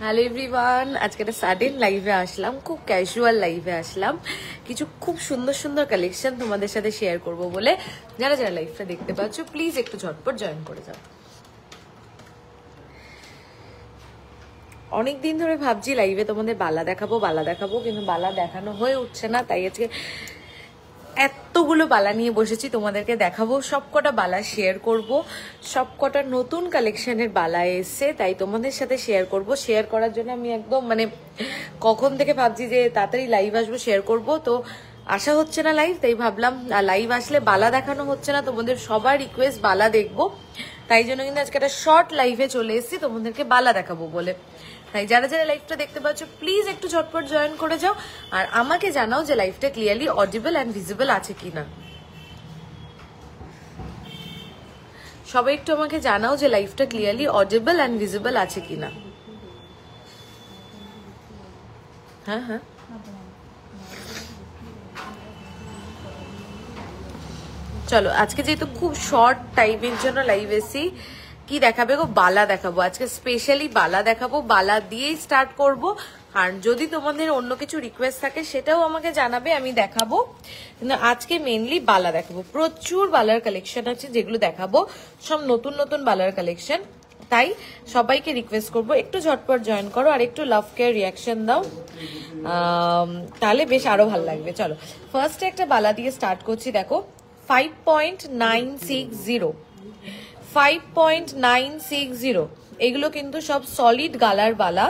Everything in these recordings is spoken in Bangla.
হ্যালো এভরিওয়ান, আজকে একটা সাডেন লাইভে আসলাম, খুব ক্যাজুয়াল লাইভে আসলাম, কিছু খুব সুন্দর সুন্দর কালেকশন তোমাদের সাথে শেয়ার করব বলে। যারা যারা লাইভটা দেখতে পাচ্ছ প্লিজ একটু ঝটপট জয়েন করে যাও। অনেকদিন ধরে ভাবছি লাইভে তোমাদের বালা দেখাবো, কিন্তু বালা দেখানো হয়ে উঠছে না, তাই আজকে এতগুলো বালা নিয়ে বসেছি, তোমাদেরকে দেখাবো। সবকটা বালা শেয়ার করব, সবকটা নতুন কালেকশনের বালা এসছে, তাই তোমাদের সাথে শেয়ার করব। শেয়ার করার জন্য আমি একদম কখন থেকে ভাবছি যে তাড়াতাড়ি লাইভ আসবো, শেয়ার করব, তো আসা হচ্ছে না লাইভ, তাই ভাবলাম লাইভ আসলে বালা দেখানো হচ্ছে না, তোমাদের সবার রিকোয়েস্ট বালা দেখবো, তাই জন্য কিন্তু আজকে একটা শর্ট লাইভে চলে এসেছি তোমাদেরকে বালা দেখাবো বলে। তাই যারা যারা লাইভটা দেখতে পাচ্ছ প্লিজ একটু ঝটপট জয়েন করে যাও, আর আমাকে জানাও যে লাইভটা ক্লিয়ারলি অডিবল অ্যান্ড ভিজিবল আছে কিনা। সবাই একটু আমাকে জানাও যে লাইভটা ক্লিয়ারলি অডিবল অ্যান্ড ভিজিবল আছে কিনা। হ্যাঁ হ্যাঁ, চলো আজকে যেহেতু খুব শর্ট টাইমের জন্য লাইভ এসি, কি দেখাবে গো? বালা দেখাবো আজকে, স্পেশালি বালা দেখাবো, বালা দিয়েই স্টার্ট করব। আর যদি তোমাদের অন্য কিছু রিকোয়েস্ট থাকে সেটাও আমাকে জানাবে, আমি দেখাবো, কিন্তু আজকে মেইনলি বালা দেখাবো। প্রচুর বালার কালেকশন আছে যেগুলো দেখাবো, সব নতুন নতুন বালার কালেকশন, তাই সবাইকে রিকোয়েস্ট করবো একটু ঝটপট জয়েন করো আর একটু লাভ কেয়ার রিয়াকশন দাও, তাহলে বেশ আরো ভালো লাগবে। চলো ফার্স্টে একটা বালা দিয়ে স্টার্ট করছি। দেখো 5.960, 5.960, এগুলো কিন্তু সব সলিড গালার বালা,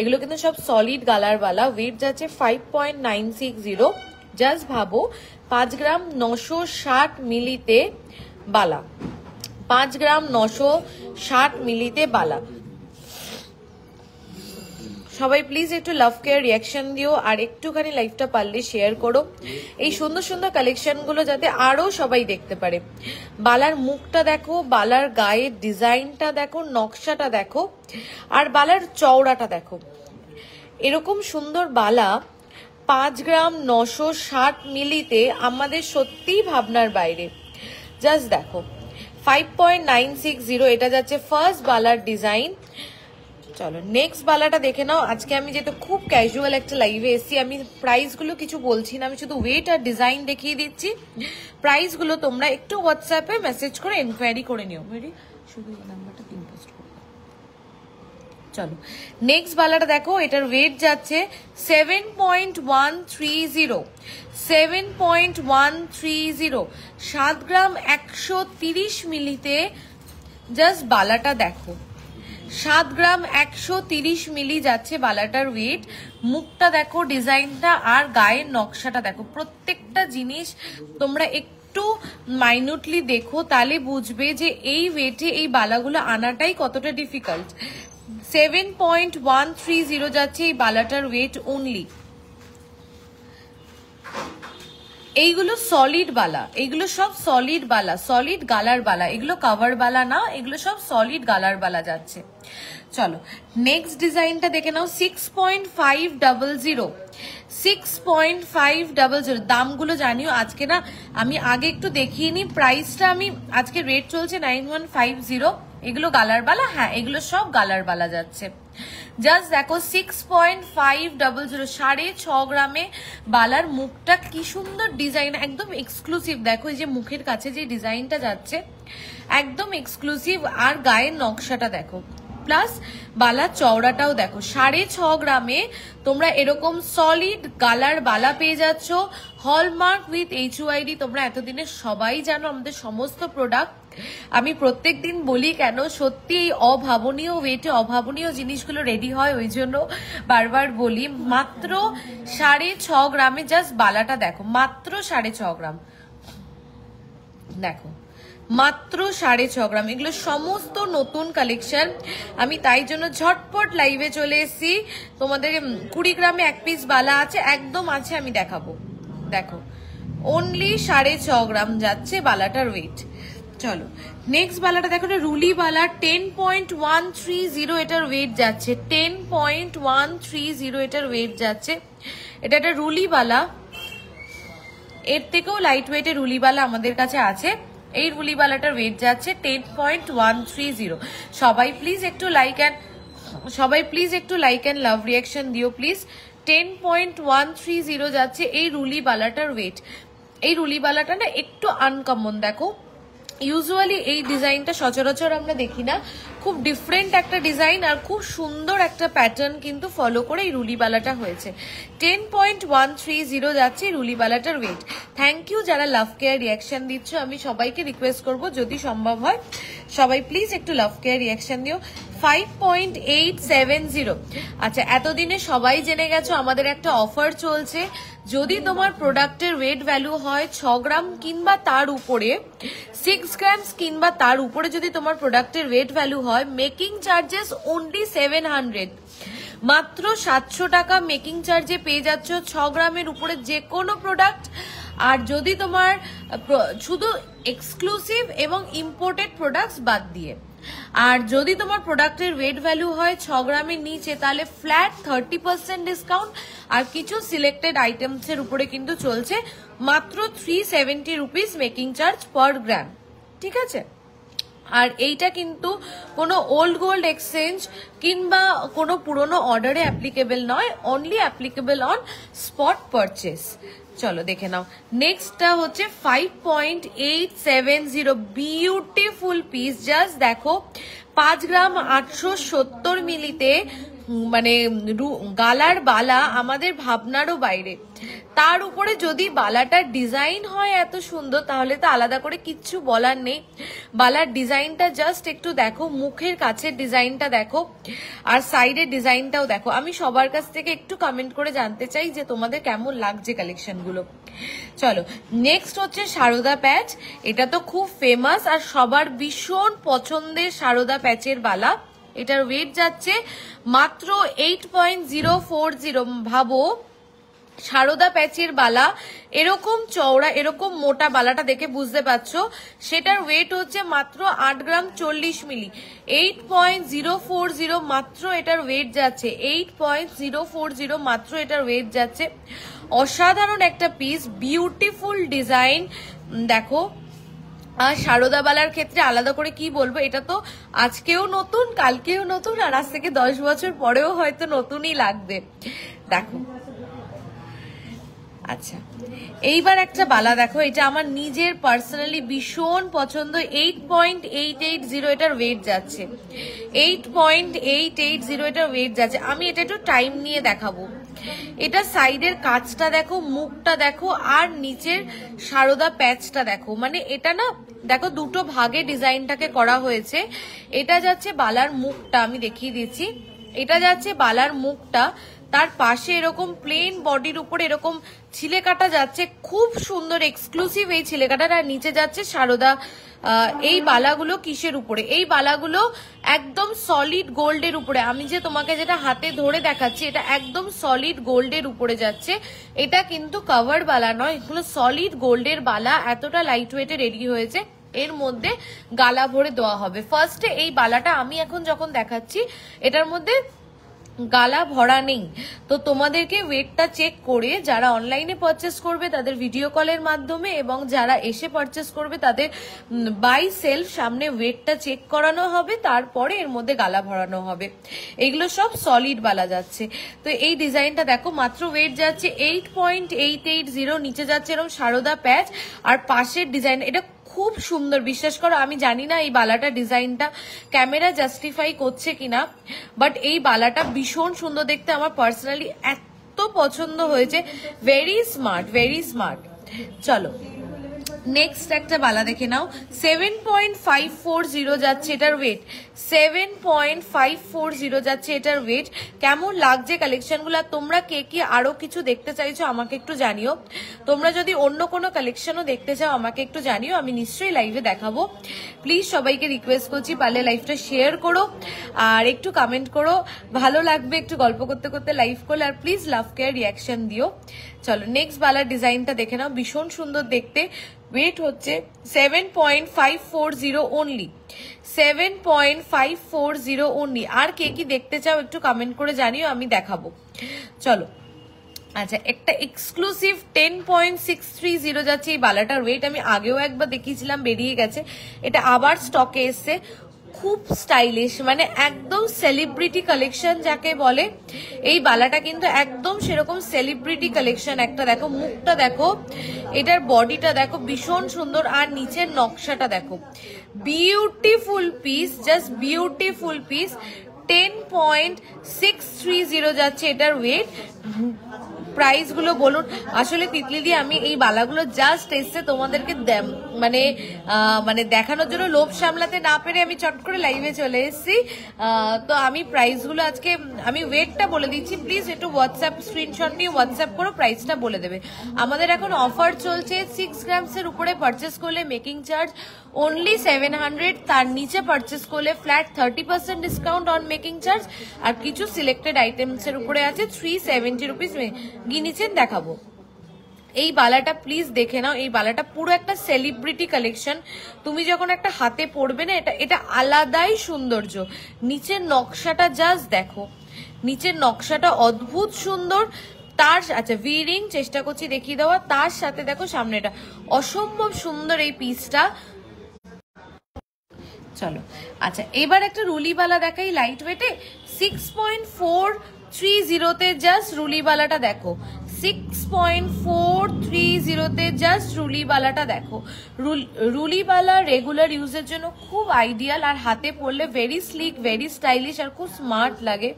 এগুলো কিন্তু সব সলিড গালার বালা। ওয়েট যাচ্ছে 5.960, জাস্ট ভাবো 5 গ্রাম 960 মিলিতে বালা, 5 গ্রাম 960 মিলিতে বালা। সবাই প্লিজ একটু লাভ কেয়ার রিয়াকশন দিও আর একটুখানি লাইভটা পারলে শেয়ার করো, এই সুন্দর সুন্দর কালেকশনগুলো যাতে আরো সবাই দেখতে পারে। বালার মুখটা দেখো, বালার গায়ের ডিজাইনটা দেখো, নকশাটা দেখো, আর বালার চওড়াটা দেখো। এরকম সুন্দর বালা 5 গ্রাম 960 মিলিতে আমাদের সত্যিই ভাবনার বাইরে। জাস্ট দেখো 5.960, এটা যাচ্ছে ফার্স্ট বালার ডিজাইন। চলো নেক্সট বালাটা দেখে নাও। আজকে আমি যেহেতু খুব ক্যাজুয়াল একটা লাইভে এসেছি, আমি প্রাইসগুলো কিছু বলছি না, আমি শুধু ওয়েট আর ডিজাইন দেখিয়ে দিচ্ছি। প্রাইসগুলো তোমরা একটু হোয়াটসঅ্যাপে মেসেজ করে এনকোয়ারি করে নিও। শুধু এই নাম্বারটা পিন পোস্ট করো। চলো নেক্সট বালাটা দেখো, এটার ওয়েট যাচ্ছে 7.130, 7.130, 7 গ্রাম 130 মিলিতে। জাস্ট বালাটা দেখো, 7 গ্রাম 130 মিলি যাচ্ছে বালাটার ওয়েট। মুখটা দেখো, ডিজাইনটা আর গায়ের নকশাটা দেখো, প্রত্যেকটা জিনিস তোমরা একটু মাইনুটলি দেখো, তাহলে বুঝবে যে এই ওয়েটে এই বালাগুলো আনাটাই কতটা ডিফিকাল্ট। 7.130 যাচ্ছে এই বালাটার ওয়েট অনলি। এইগুলো সলিড বালা, এগুলো সব সলিড বালা, সলিড গালার বালা, এগুলো কভার বালা না, এগুলো সব সলিড গালার বালা যাচ্ছে। চলো নেক্সট ডিজাইনটা দেখে নাও, 6.500, 6.500। দামগুলো জানিও আজকে না, আমি আগে একটু দেখিয়ে নি প্রাইসটা। আমি আজকে রেট চলছে 9150। এগুলো গালার বালা, হ্যাঁ এগুলো সব গালার বালা যাচ্ছে। জাস্ট দেখো 6.500, 6.5 গ্রামে বালার মুখটা কি সুন্দর ডিজাইন, একদম এক্সক্লুসিভ। দেখো এই যে মুখের কাছে যে ডিজাইনটা যাচ্ছে একদম এক্সক্লুসিভ, আর গায়ের নকশাটা দেখো, প্লাস বালা চওড়াটাও দেখো। 6.5 গ্রামে তোমরা এরকম সলিড গালার বালা পেয়ে যাচ্ছ, হলমার্ক উইথ HUID। তোমরা এতদিনে সবাই জানো আমাদের সমস্ত প্রোডাক্ট, আমি প্রত্যেক দিন বলি কেন, সত্যি এই অভাবনীয় ওয়েটে অভাবনীয় জিনিসগুলো রেডি হয়, ওই জন্য বারবার বলি। মাত্র 6.5 গ্রামে জাস্ট বালাটা দেখো, মাত্র 6.5 গ্রাম দেখো, মাত্র 6.5 গ্রাম। এগুলো সমস্ত নতুন কালেকশন, আমি তাই জন্য ঝটপট লাইভে চলে এসেছি। তোমাদের 20 গ্রামে এক পিস বালা আছে, একদম আছে, আমি দেখাবো। দেখো অনলি 6.5 গ্রাম যাচ্ছে বালাটার ওয়েট। চলো নেক্সট বালাটা দেখো, রুলি বালা 10.130 এটার ওয়েট যাচ্ছে, 10.130 এটার ওয়েট যাচ্ছে। এটা একটা রুলি বালা, এর থেকেও লাইট ওয়েটের রুলি বালা আমাদের কাছে আছে। এই রুলি বালাটার ওয়েট যাচ্ছে 10.130। সবাই প্লিজ একটু লাইক অ্যান্ড লাভ রিয়াকশন দিও প্লিজ। 10.130 যাচ্ছে এই রুলি বালাটার ওয়েট। এই রুলি বালাটা না একটু আনকমন, দেখো ইউজুয়ালি এই ডিজাইনটা সচরাচর আমরা দেখি না, খুব ডিফারেন্ট একটা ডিজাইন আর খুব সুন্দর একটা প্যাটার্ন কিন্তু ফলো করে এই রুলিবালাটা হয়েছে। 10.130 যাচ্ছে রুলিবালাটার ওয়েট। থ্যাংক ইউ যারা লাভ কেয়ার রিয়াকশন দিচ্ছ, আমি সবাইকে রিকোয়েস্ট করব যদি সম্ভব হয় সবাই প্লিজ একটু লাভ কেয়ার রিয়াকশন দিও। 5.870। আচ্ছা, এতদিনে সবাই জেনে গেছো আমাদের একটা অফার চলছে। যদি তোমার প্রোডাক্টের ওয়েট ভ্যালু হয় 6 গ্রাম কিংবা তার উপরে, 6 গ্রামস কিংবা তার উপরে যদি তোমার প্রোডাক্টের ওয়েট ভ্যালু হয়, মেকিং চার্জেস অনলি 700, মাত্র 700 টাকা মেকিং চার্জে পেয়ে যাচ্ছ 6 গ্রামের উপরে যে কোনো প্রোডাক্ট। আর যদি তোমার শুধু এক্সক্লুসিভ এবং ইম্পোর্টেড প্রোডাক্টস বাদ দিয়ে, আর যদি তোমার প্রোডাক্টের ওয়েট ভ্যালু হয় 6 গ্রামের নিচে, তাহলে ফ্ল্যাট 30% ডিসকাউন্ট। আর কিছু সিলেক্টেড আইটেমস এর উপরে কিন্তু চলছে মাত্র 370 রুপিস মেকিং চার্জ পার গ্রাম, ঠিক আছে? আর এইটা কিন্তু কোনো ওল্ড গোল্ড এক্সচেঞ্জ কিংবা কোনো পুরনো অর্ডারে অ্যাপ্লিকেবল নয়, only applicable on spot purchase. চলো দেখে নাও। নেক্সটটা হচ্ছে 5.870, বিউটিফুল পিস। জাস্ট দেখো 5 গ্রাম 870 মিলিতে মানে গালার বালা আমাদের ভাবনারও বাইরে। তার উপরে যদি বালাটার ডিজাইন হয় এত সুন্দর, তাহলে তো আলাদা করে কিচ্ছু বলার নেই। বালার ডিজাইনটা জাস্ট একটু দেখো, মুখের কাছের ডিজাইনটা দেখো আর সাইডের ডিজাইনটাও দেখো। আমি সবার কাছ থেকে একটু কমেন্ট করে জানতে চাই যে তোমাদের কেমন লাগছে কালেকশনগুলো। চলো নেক্সট হচ্ছে সারদা প্যাচ। এটা তো খুব ফেমাস আর সবার ভীষণ পছন্দের সারদা প্যাচের বালা। এটার ওয়েট যাচ্ছে মাত্র 8.040। ভাবো সারদা প্যাচের বালা, এরকম চওড়া এরকম মোটা বালাটা দেখে বুঝতে পারছো, সেটার ওয়েট হচ্ছে মাত্র 8 গ্রাম 40 মিলি। 8.040 মাত্র এটার ওয়েট যাচ্ছে, 8.040 মাত্র এটার ওয়েট যাচ্ছে। অসাধারণ একটা পিস, বিউটিফুল ডিজাইন দেখো। আর সারদা বালার ক্ষেত্রে আলাদা করে কি বলবো, এটা তো আজকেও নতুন, কালকেও নতুন, আর আজ থেকে 10 বছর পরেও হয়তো নতুনই লাগবে। দেখো আচ্ছা, এইবার একটা বালা দেখো, এটা আমার নিজের পার্সোনালি ভীষণ পছন্দ। 8.880 এটার ওয়েট যাচ্ছে, 8.880 এটার ওয়েট যাচ্ছে। আমি এটা একটু টাইম নিয়ে দেখাবো। এটা সাইডের কাজটা দেখো, মুখটা দেখো আর নিচের সারদা প্যাচটা দেখো। মানে এটা না দেখো দুটো ভাগে ডিজাইনটাকে করা হয়েছে। এটা যাচ্ছে বালার মুখটা, আমি দেখিয়ে দিচ্ছি। এটা যাচ্ছে বালার মুখটা, তার পাশে এরকম প্লেন বডির উপরে এরকম ছিলে কাটা যাচ্ছে, খুব সুন্দর এক্সক্লুসিভ এই ছিলে কাটাটা। আর নিচে যাচ্ছে সারদা। এই বালাগুলো কিসের উপরে? এই বালাগুলো একদম সলিড গোল্ডের উপরে। আমি যে তোমাকে যেটা হাতে ধরে দেখাচ্ছি, এটা একদম সলিড গোল্ডের উপরে যাচ্ছে। এটা কিন্তু কভার বালা নয়, এগুলো সলিড গোল্ডের বালা। এতটা লাইট ওয়েটে রেডি হয়েছে, এর মধ্যে গালা ভরে দেওয়া হবে। ফার্স্টে এই বালাটা আমি এখন যখন দেখাচ্ছি, এটার মধ্যে গালা ভরা নেই। তো তোমাদেরকে ওয়েটটা চেক করে যারা অনলাইনে পারচেস করবে তাদের ভিডিও কলের মাধ্যমে, এবং যারা এসে পারচেস করবে তাদের বাই সেলফ সামনে ওয়েটটা চেক করানো হবে, তারপরে এর মধ্যে গালা ভরানো হবে। এগুলো সব সলিড বালা যাচ্ছে। তো এই ডিজাইনটা দেখো, মাত্র ওয়েট যাচ্ছে 8.880। নিচে যাচ্ছে এরকম সারদা প্যাচ, আর পাশের ডিজাইন এটা খুব সুন্দর। বিশ্বাস করো, আমি জানি না এই বালাটা ডিজাইনটা ক্যামেরা জাস্টিফাই করছে কিনা, বাট এই বালাটা ভীষণ সুন্দর দেখতে। আমার পার্সোনালি এত পছন্দ হয়েছে। Very smart, very smart. চলো নেক্সট একটা বালা দেখে নাও। 7.540 যাচ্ছে এটার ওয়েট, 7.540 যাচ্ছে এটার ওয়েট। কেমন লাগছে কালেকশনগুলো? তোমরা কে কি আরো কিছু দেখতে চাইছো আমাকে একটু জানিও। তোমরা যদি অন্য কোনো কালেকশনও দেখতে চাও আমাকে একটু জানিও, আমি নিশ্চয়ই লাইভে দেখাবো। প্লিজ সবাইকে রিকোয়েস্ট করছি, পারলে লাইভটা শেয়ার করো আর একটু কমেন্ট করো, ভালো লাগবে একটু গল্প করতে করতে লাইভ করলে। আর প্লিজ লাভ কেয়ার রিয়াকশন দিও। চলো নেক্সট বালার ডিজাইনটা দেখে নাও, ভীষণ সুন্দর দেখতে। ওয়েট হচ্ছে 7.540 অনলি, 7.540 অনলি। আর কে কি দেখতে চাও একটু কমেন্ট করে জানিও, আমি দেখাবো। চলো আচ্ছা, একটা এক্সক্লুসিভ 10.630 যাচ্ছে এই বালাটার ওয়েট। আমি আগেও একবার দেখিয়েছিলাম, বেরিয়ে গেছে, এটা আবার স্টকে এসছে। খুব স্টাইলিশ, মানে একদম সেলিব্রিটি কালেকশন যাকে বলে। এই বালাটা কিন্তু একদম সেরকম সেলিব্রিটি কালেকশন একটা। দেখো মুখটা দেখো, এটার বডিটা দেখো ভীষণ সুন্দর, আর নিচের নকশাটা দেখো, beautiful piece, just beautiful piece. 10.630 যাচ্ছে এটার ওয়েট। প্রাইস গুলো বলুন। আসলে তিতলিদি আমি এই বালাগুলো জাস্ট এসছে তোমাদেরকে মানে দেখানোর জন্য, লোভ সামলাতে না পেরে আমি চট করে লাইভে চলে এসেছি। তো আমি প্রাইস গুলো আজকে আমি ওয়েটটা বলে দিচ্ছি, প্লিজ একটু হোয়াটসঅ্যাপ স্ক্রিনশট নিয়ে হোয়াটসঅ্যাপ করো, প্রাইসটা বলে দেবে। আমাদের এখন অফার চলছে, 6 গ্রামসের উপরে পারচেস করলে মেকিং চার্জ only 700, তার নিচে পারচেস করলে flat 30% discount on making charge, আর কিছু সিলেক্টেড আইটেমস এর উপরে আছে 370 রুপিস। গিনিছেন দেখাবো এই বালাটা, প্লিজ দেখে নাও। এই বালাটা পুরো একটা সেলিব্রিটি কালেকশন। তুমি যখন একটা হাতে পরবে না, এটা আলাদাই সৌন্দর্য। নিচের নকশাটা জাস্ট দেখো, নিচের নকশাটা অদ্ভুত সুন্দর। তার আচ্ছা ভিরিং চেষ্টা করছি দেখিয়ে দেওয়া, তার সাথে দেখো সামনেটা অসম্ভব সুন্দর এই পিসটা। চলো আচ্ছা, এবার একটা রুলিবালা দেখাই লাইট ওয়েটে। 6.430 জাস্ট রুলিবালাটা দেখো, 6.430 জাস্ট রুলিবালাটা দেখো। রুলিবালা রেগুলার ইউজের জন্য খুব আইডিয়াল, আর হাতে পরলে ভেরি স্লিক, ভেরি স্টাইলিশ, আর খুব স্মার্ট লাগে।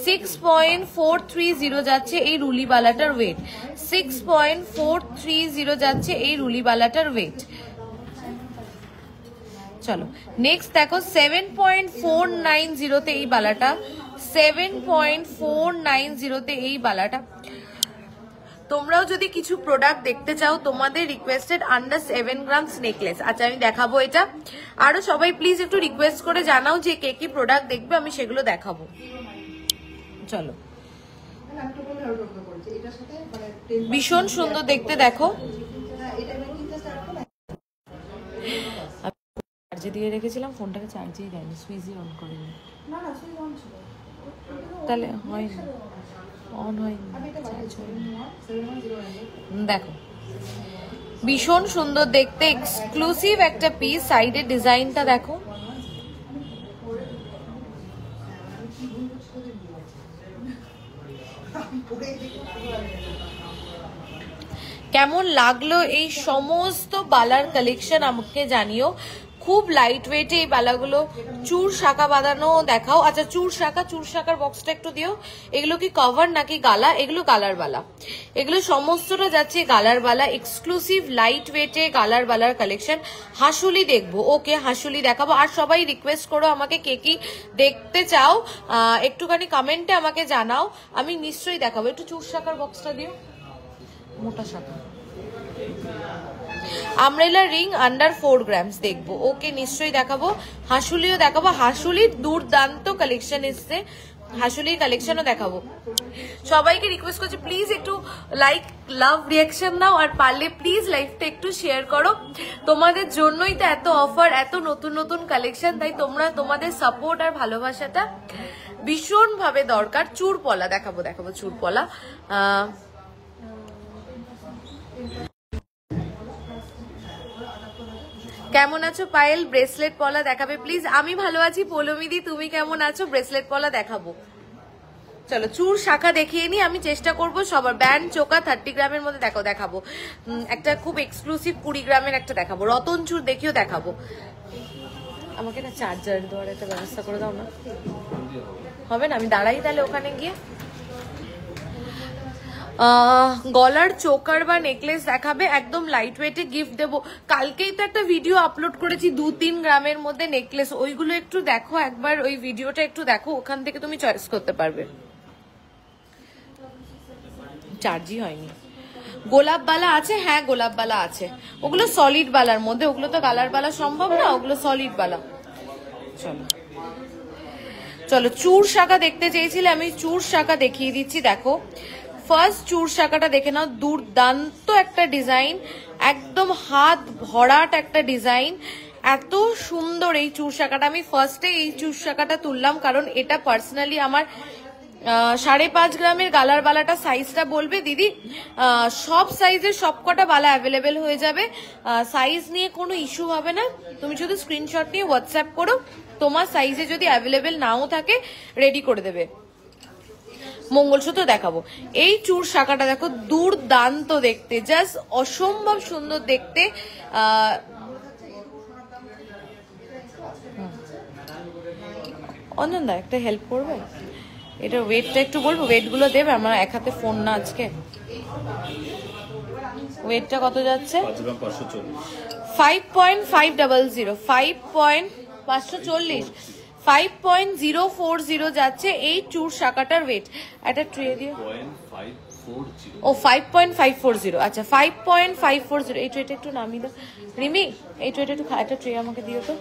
6.430 যাচ্ছে এই রুলিবালাটার ওয়েট। 6.430 যাচ্ছে এই রুলিবালাটার ওয়েট। চলো নেক্সট দেখো 7.490 এই বালাটা, 7.490 এই বালাটা। তোমরাও যদি কিছু প্রোডাক্ট দেখতে চাও, তোমাদের রিকোয়েস্টেড আন্ডার 7 গ্রামস নেকলেস। আচ্ছা আমি দেখাবো এটা, আরো সবাই প্লিজ একটু রিকোয়েস্ট করে জানাও যে কে কি প্রোডাক্ট দেখবে, আমি সেগুলো দেখাবো। চলো, ভীষণ সুন্দর দেখতে, দেখো চার্জে দিয়ে রেখেছিলাম, ফোনটাকে চার্জেই দেয়নি, সুইচই অন করিনি। তাহলে হয়নি, অন হয়নি, দেখো ভীষণ সুন্দর দেখতে, এক্সক্লুসিভ একটা পিস। সাইডের ডিজাইনটা দেখো, কেমন লাগলো এই সমস্ত বালার কালেকশন আমাকে জানিও। খুব লাইট ওয়েটে এই বালাগুলো। চুর শাখা বাঁধানো দেখাও। আচ্ছা চুর শাখার বক্সটা একটু দিও। এগুলো কি কভার নাকি গালা? এগুলো গালার বালা, এগুলো সমস্তটা যাচ্ছে গালার বালা। এক্সক্লুসিভ লাইট ওয়েটে গালার বালার কালেকশন। হাসুলি দেখবো, ওকে হাসুলি দেখাবো। আর সবাই রিকোয়েস্ট করো আমাকে কে কি দেখতে চাও, একটুখানি কমেন্টে আমাকে জানাও, আমি নিশ্চয়ই দেখাবো। একটু চুর শাখার বক্সটা দিও, মোটা শাখা। আমরেলা রিং আন্ডার 4 গ্রামস দেখবো, ওকে নিশ্চয়ই দেখাবো। হাসুলিও দেখাবো, হাসুলির দুর্দান্ত কালেকশন এসছে, হাসুলির কালেকশনও দেখাবো। সবাইকে রিকোয়েস্ট করছি প্লিজ একটু লাইক, লাভ, রিয়াকশন দাও, আর পারলে প্লিজ লাইভটা একটু শেয়ার করো। তোমাদের জন্যই তো এত অফার, এত নতুন নতুন কালেকশন, তাই তোমাদের সাপোর্ট আর ভালোবাসাটা ভীষণ ভাবে দরকার। চুরপলা দেখাবো, চুরপলা। কেমন আছো পায়েল? ব্রেসলেট পলা দেখাবে প্লিজ। আমি ভালো আছি পৌলমিদি, তুমি কেমন আছো? ব্রেসলেট পলা দেখাবো। চলো চুর শাখা দেখিয়ে নি, আমি চেষ্টা করবো সবার। ব্যান্ড চোকা 30 গ্রামের মধ্যে দেখাবো। একটা খুব এক্সক্লুসিভ 20 গ্রামের একটা দেখাবো। রতন চুর দেখিও দেখাবো। আমাকে না চার্জার দেওয়ার একটা ব্যবস্থা করে দাও না, হবে না? আমি দাঁড়াই তাহলে ওখানে গিয়ে। গলার চোকার বা নেকলেস দেখাবে, একদম লাইট ওয়েটে গিফট দেবো। কালকেই তো একটা ভিডিও আপলোড করেছি 2-3 গ্রামের মধ্যে নেকলেস, ওইগুলো একটু দেখো একবার, ওই ভিডিওটা একটু দেখো, ওখান থেকে তুমি চয়েস করতে পারবে। চার্জই হয়নি। গোলাপ বালা আছে, হ্যাঁ গোলাপ বালা আছে, ওগুলো সলিড বালার মধ্যে, ওগুলো তো কালার বালা সম্ভব না, ওগুলো সলিড বালা। চলো চলো চুর শাখা দেখতে চেয়েছিলে, আমি চুর শাখা দেখিয়ে দিচ্ছি। দেখো ফার্স্ট চুর শাখাটা দেখে নাও, দুর্দান্ত একটা ডিজাইন, একদম হাত ভরাট একটা ডিজাইন, এত সুন্দর এই চুর শাখাটা। আমি ফার্স্টে এই চুর শাখাটা তুললাম কারণ এটা পার্সোনালি আমার 5.5 গ্রামের গালার বালাটা সাইজটা বলবে দিদি। সব সাইজের সবকটা বালা অ্যাভেলেবেল হয়ে যাবে, সাইজ নিয়ে কোনো ইস্যু হবে না। তুমি শুধু স্ক্রিনশট নিয়ে হোয়াটসঅ্যাপ করো, তোমার সাইজে যদি অ্যাভেলেবেল নাও থাকে রেডি করে দেবে। মঙ্গলসূত্র দেখাবো, এই চুর শাখাটা দেখো দুর্দান্ত দেখতে, জাস্ট অসম্ভব সুন্দর দেখতে। অনন্দা একটা হেল্প করবে, এটা ওয়েটটা একটু বলবো, ওয়েট গুলো দেবে, আমার এক হাতে ফোন না আজকে। ওয়েটটা কত যাচ্ছে? 5.500, 5.540, 5.040 যাচ্ছে এই চুর শাখাটার ওয়েট। একটা ট্রে দিয়ে, ও 5.540, আচ্ছা 5.540। এই ট্রেটা একটু নামিয়ে দাও রিমি, এই ট্রেটা একটু একটা ট্রে আমাকে দিও তো।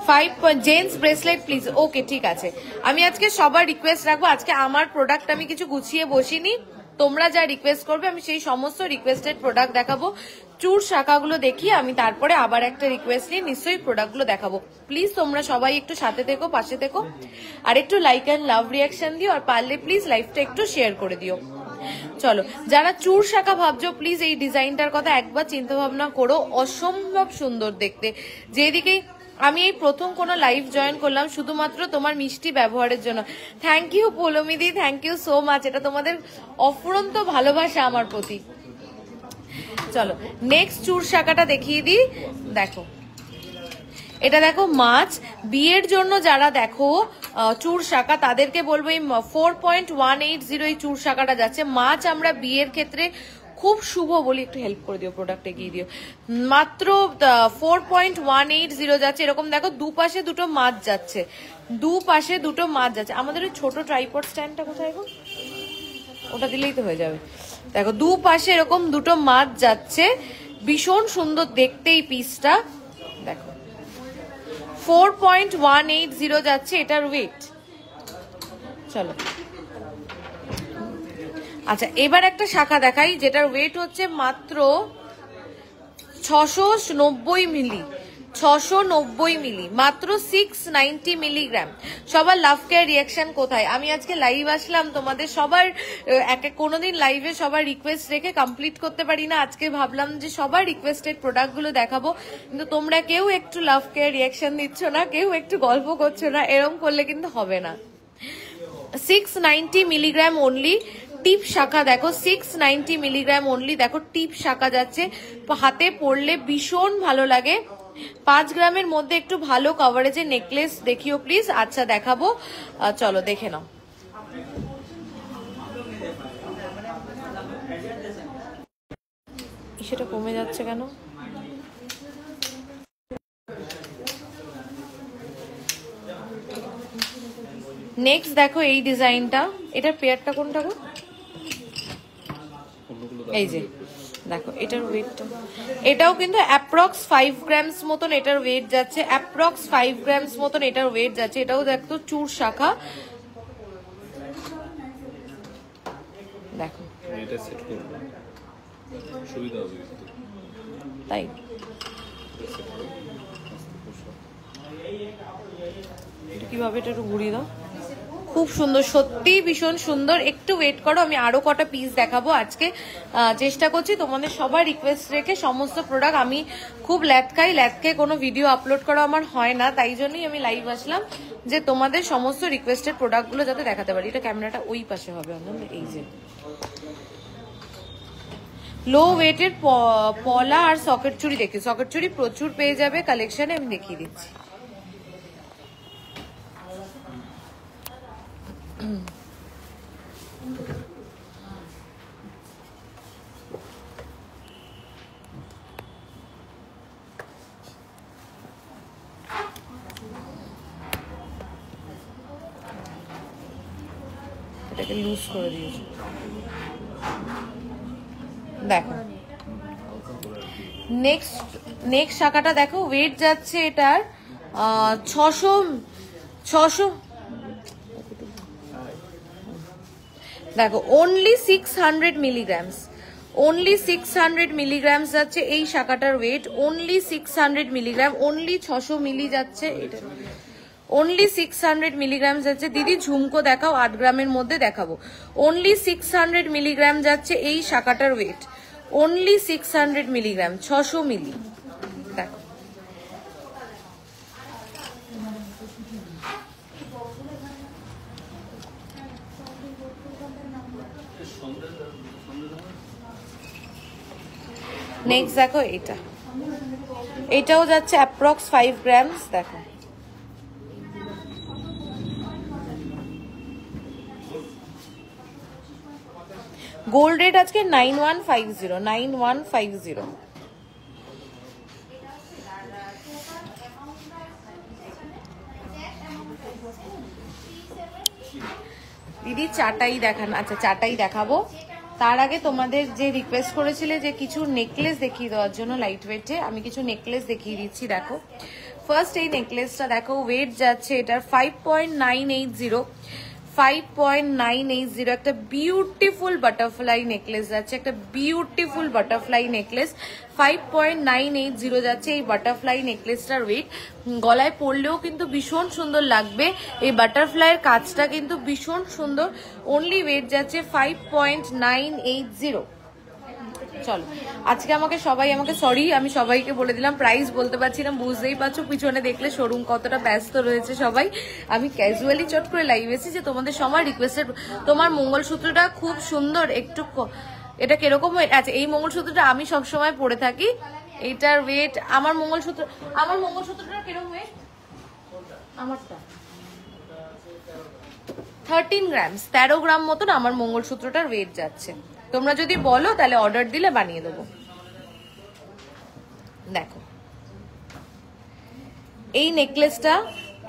5 জেন্টস ব্রেসলেট প্লিজ। ওকে ঠিক আছে, আমি আজকে সবার রিকোয়েস্ট রাখবো। আজকে আমার প্রোডাক্ট আমি কিছু গুছিয়ে বসিনি, তোমরা যা রিকোয়েস্ট করবে আমি সেই সমস্ত রিকোয়েস্টেড প্রোডাক্ট দেখাবো। চুর শাখাগুলো দেখিয়ে আমি তারপরে আবার একটা রিকোয়েস্ট নিয়ে নিশ্চয়ই প্রোডাক্টগুলো দেখাবো। প্লিজ তোমরা সবাই একটু সাথে থেকো, পাশে থেকো, আর একটু লাইক অ্যান্ড লাভ রিয়াকশন দিও, আর পারলে প্লিজ লাইভটা একটু শেয়ার করে দিও। চলো, যারা চুর শাখা ভাবছো প্লিজ এই ডিজাইনটার কথা একবার চিন্তা ভাবনা করো, অসম্ভব সুন্দর দেখতে। যেদিকেই আমি এই প্রথম কোনো লাইভ জয়েন করলাম শুধুমাত্র তোমার মিষ্টি ব্যবহারের জন্য। থ্যাংক ইউ পৌলমিদি, থ্যাংক ইউ সো মাচ, এটা তোমাদের অফুরন্ত ভালোবাসা আমার প্রতি। চলো নেক্সট চুর শাখাটা দেখিয়ে দিই। দেখো এটা দেখো মাছ, বিয়ের জন্য যারা দেখো চুর শাখা তাদেরকে বলবো এই 4.180 এই চুর শাখাটা যাচ্ছে। মাছ আমরা বিয়ের ক্ষেত্রে খুব শুভ বলি, একটু হেল্প করে দিও, প্রোডাক্ট এগিয়ে দিও। মাত্র 4.180 যাচ্ছে। এরকম দেখো দুপাশে দুটো মাছ যাচ্ছে, দুপাশে দুটো মাছ যাচ্ছে। আমাদের ওই ছোট ট্রাইপড স্ট্যান্ডটা কোথায় গো? ওটা দিলেই তো হয়ে যাবে। দেখো দুপাশে এরকম দুটো মাছ যাচ্ছে, ভীষণ সুন্দর দেখতে এই পিসটা। দেখো 4.180 যাচ্ছে এটার ওয়েট। চলো আচ্ছা, এবার একটা শাখা দেখাই যেটার ওয়েট হচ্ছে মাত্র 690 মিলি, 690 মিলি, মাত্র 690 মিলিগ্রাম। সবার লাভ কেয়ার রিয়াকশন কোথায়? আমি আজকে লাইভ আসলাম তোমাদের সবার, কোনোদিন লাইভে সবার রিকোয়েস্ট রেখে কমপ্লিট করতে পারি না, আজকে ভাবলাম যে সবার রিকোয়েস্টেড প্রোডাক্টগুলো দেখাবো, কিন্তু তোমরা কেউ একটু লাভ কেয়ার রিয়াকশন দিচ্ছ না, কেউ একটু গল্প করছো না, এরকম করলে কিন্তু হবে না। 690 মিলিগ্রাম অনলি। টিপ শাখা দেখো 690 মিলিগ্রাম অনলি, দেখো টিপ শাখা যাচ্ছে, হাতে পরলে ভীষণ ভালো লাগে। 5 গ্রামের মধ্যে একটু ভালো কভারেজের নেকলেস দেখিও প্লিজ। আচ্ছা দেখাবো, চলো দেখে নাও। সেটা কমে যাচ্ছে কেন? নেক্সট দেখো এই ডিজাইনটা, এটার পেয়ারটা কোনটা গো? এই যে দেখো এটার ওয়েটটা, এটাও কিন্তু অ্যাপ্রক্স 5 গ্রামস মতন এটার ওয়েট যাচ্ছে, অ্যাপ্রক্স 5 গ্রামস মতন এটার ওয়েট যাচ্ছে। এটাও দেখো চুর শাখা। দেখো এটা সেট করব, সুবিধা হবে তাই। কিভাবে এটা একটু ঘুরিয়ে দাও, খুব সুন্দর, সত্যি ভীষণ সুন্দর। একটু ওয়েট করো, আমি আরো কটা পিস দেখাবো আজকে। চেষ্টা করছি তোমাদের সবার রিকোয়েস্ট রেখে সমস্ত প্রোডাক্ট। আমি খুব ল্যাথকে কোনো ভিডিও আপলোড করা আমার হয় না, তাই জন্যই আমি লাইভ আসলাম যে তোমাদের সমস্ত রিকোয়েস্টেড প্রোডাক্টগুলো যাতে দেখাতে পারি। এটা ক্যামেরাটা ওই পাশে হবে, এই যে লো ওয়েটের পলা আর সকেট চুড়ি দেখি, সকেট চুড়ি প্রচুর পেয়ে যাবে কালেকশনে, আমি দেখিয়ে দিচ্ছি। এটাকে লুজ করে দিয়েছি। দেখো নেক্সট শাখাটা দেখো, ওয়েট যাচ্ছে এটার 600 দেখো অনলি 600 মিলিগ্রামস, অনলি 600 মিলিগ্রামস যাচ্ছে এই শাখাটার ওয়েট, অনলি 600 মিলিগ্রাম, অনলি 600 মিলি যাচ্ছে এটা, অনলি 600 মিলিগ্রাম যাচ্ছে। দিদি ঝুমকো দেখাও, 8 গ্রামের মধ্যে দেখাবো। অনলি 600 মিলিগ্রাম যাচ্ছে এই শাখাটার ওয়েট, অনলি 600 মিলিগ্রাম, 600 মিলি। দেখো নেক্সট দেখো এটা, এটাও যাচ্ছে অ্যাপ্রক্স 5 গ্রামস। দেখো গোল্ড রেট আজকে 9150, 9150। দিদি চাটাই দেখান, আচ্ছা চাটাই দেখাবো। তার আগে তোমাদের যে রিকোয়েস্ট করেছিলে যে কিছু নেকলেস দেখিয়ে দেওয়ার জন্য লাইট ওয়েটে, আমি কিছু নেকলেস দেখিয়ে দিচ্ছি। দেখো ফার্স্ট এই নেকলেসটা দেখো, ওয়েট যাচ্ছে এটার 5.980, 5.980। একটা বিউটিফুল বাটারফ্লাই নেকলেস যাচ্ছে, একটা বিউটিফুল বাটারফ্লাই নেকলেস, 5.980 যাচ্ছে এই বাটারফ্লাই নেকলেসটার ওয়েট। গলায় পরলেও কিন্তু ভীষণ সুন্দর লাগবে, এই বাটারফ্লাইয়ের কাজটা কিন্তু ভীষণ সুন্দর। অনলি ওয়েট যাচ্ছে 5.980। চলো আজকে আমাকে সরি, আমি সবাইকে বলে দিলাম, প্রাইস বলতে পারছি না, বুঝতেই পারছো পিছনে দেখলে শোরুম কতটা ব্যস্ত রয়েছে সবাই। আমি ক্যাজুয়ালি চট করে লাইভ এসেছি যে তোমাদের সবার রিকোয়েস্টের। তোমার মঙ্গলসূত্রটা খুব সুন্দর, একটু এটা কিরকম ওয়েট? আচ্ছা এই মঙ্গলসূত্রটা আমি সবসময় পরে থাকি, এটার ওয়েট, আমার মঙ্গলসূত্রটা কিরকম ওয়েট? আমারটা 13 গ্রামস, 13 গ্রাম মতন আমার মঙ্গলসূত্রটার ওয়েট যাচ্ছে। তোমরা যদি বলো তাহলে অর্ডার দিলে বানিয়ে দেবো। দেখো এই নেকলেসটা,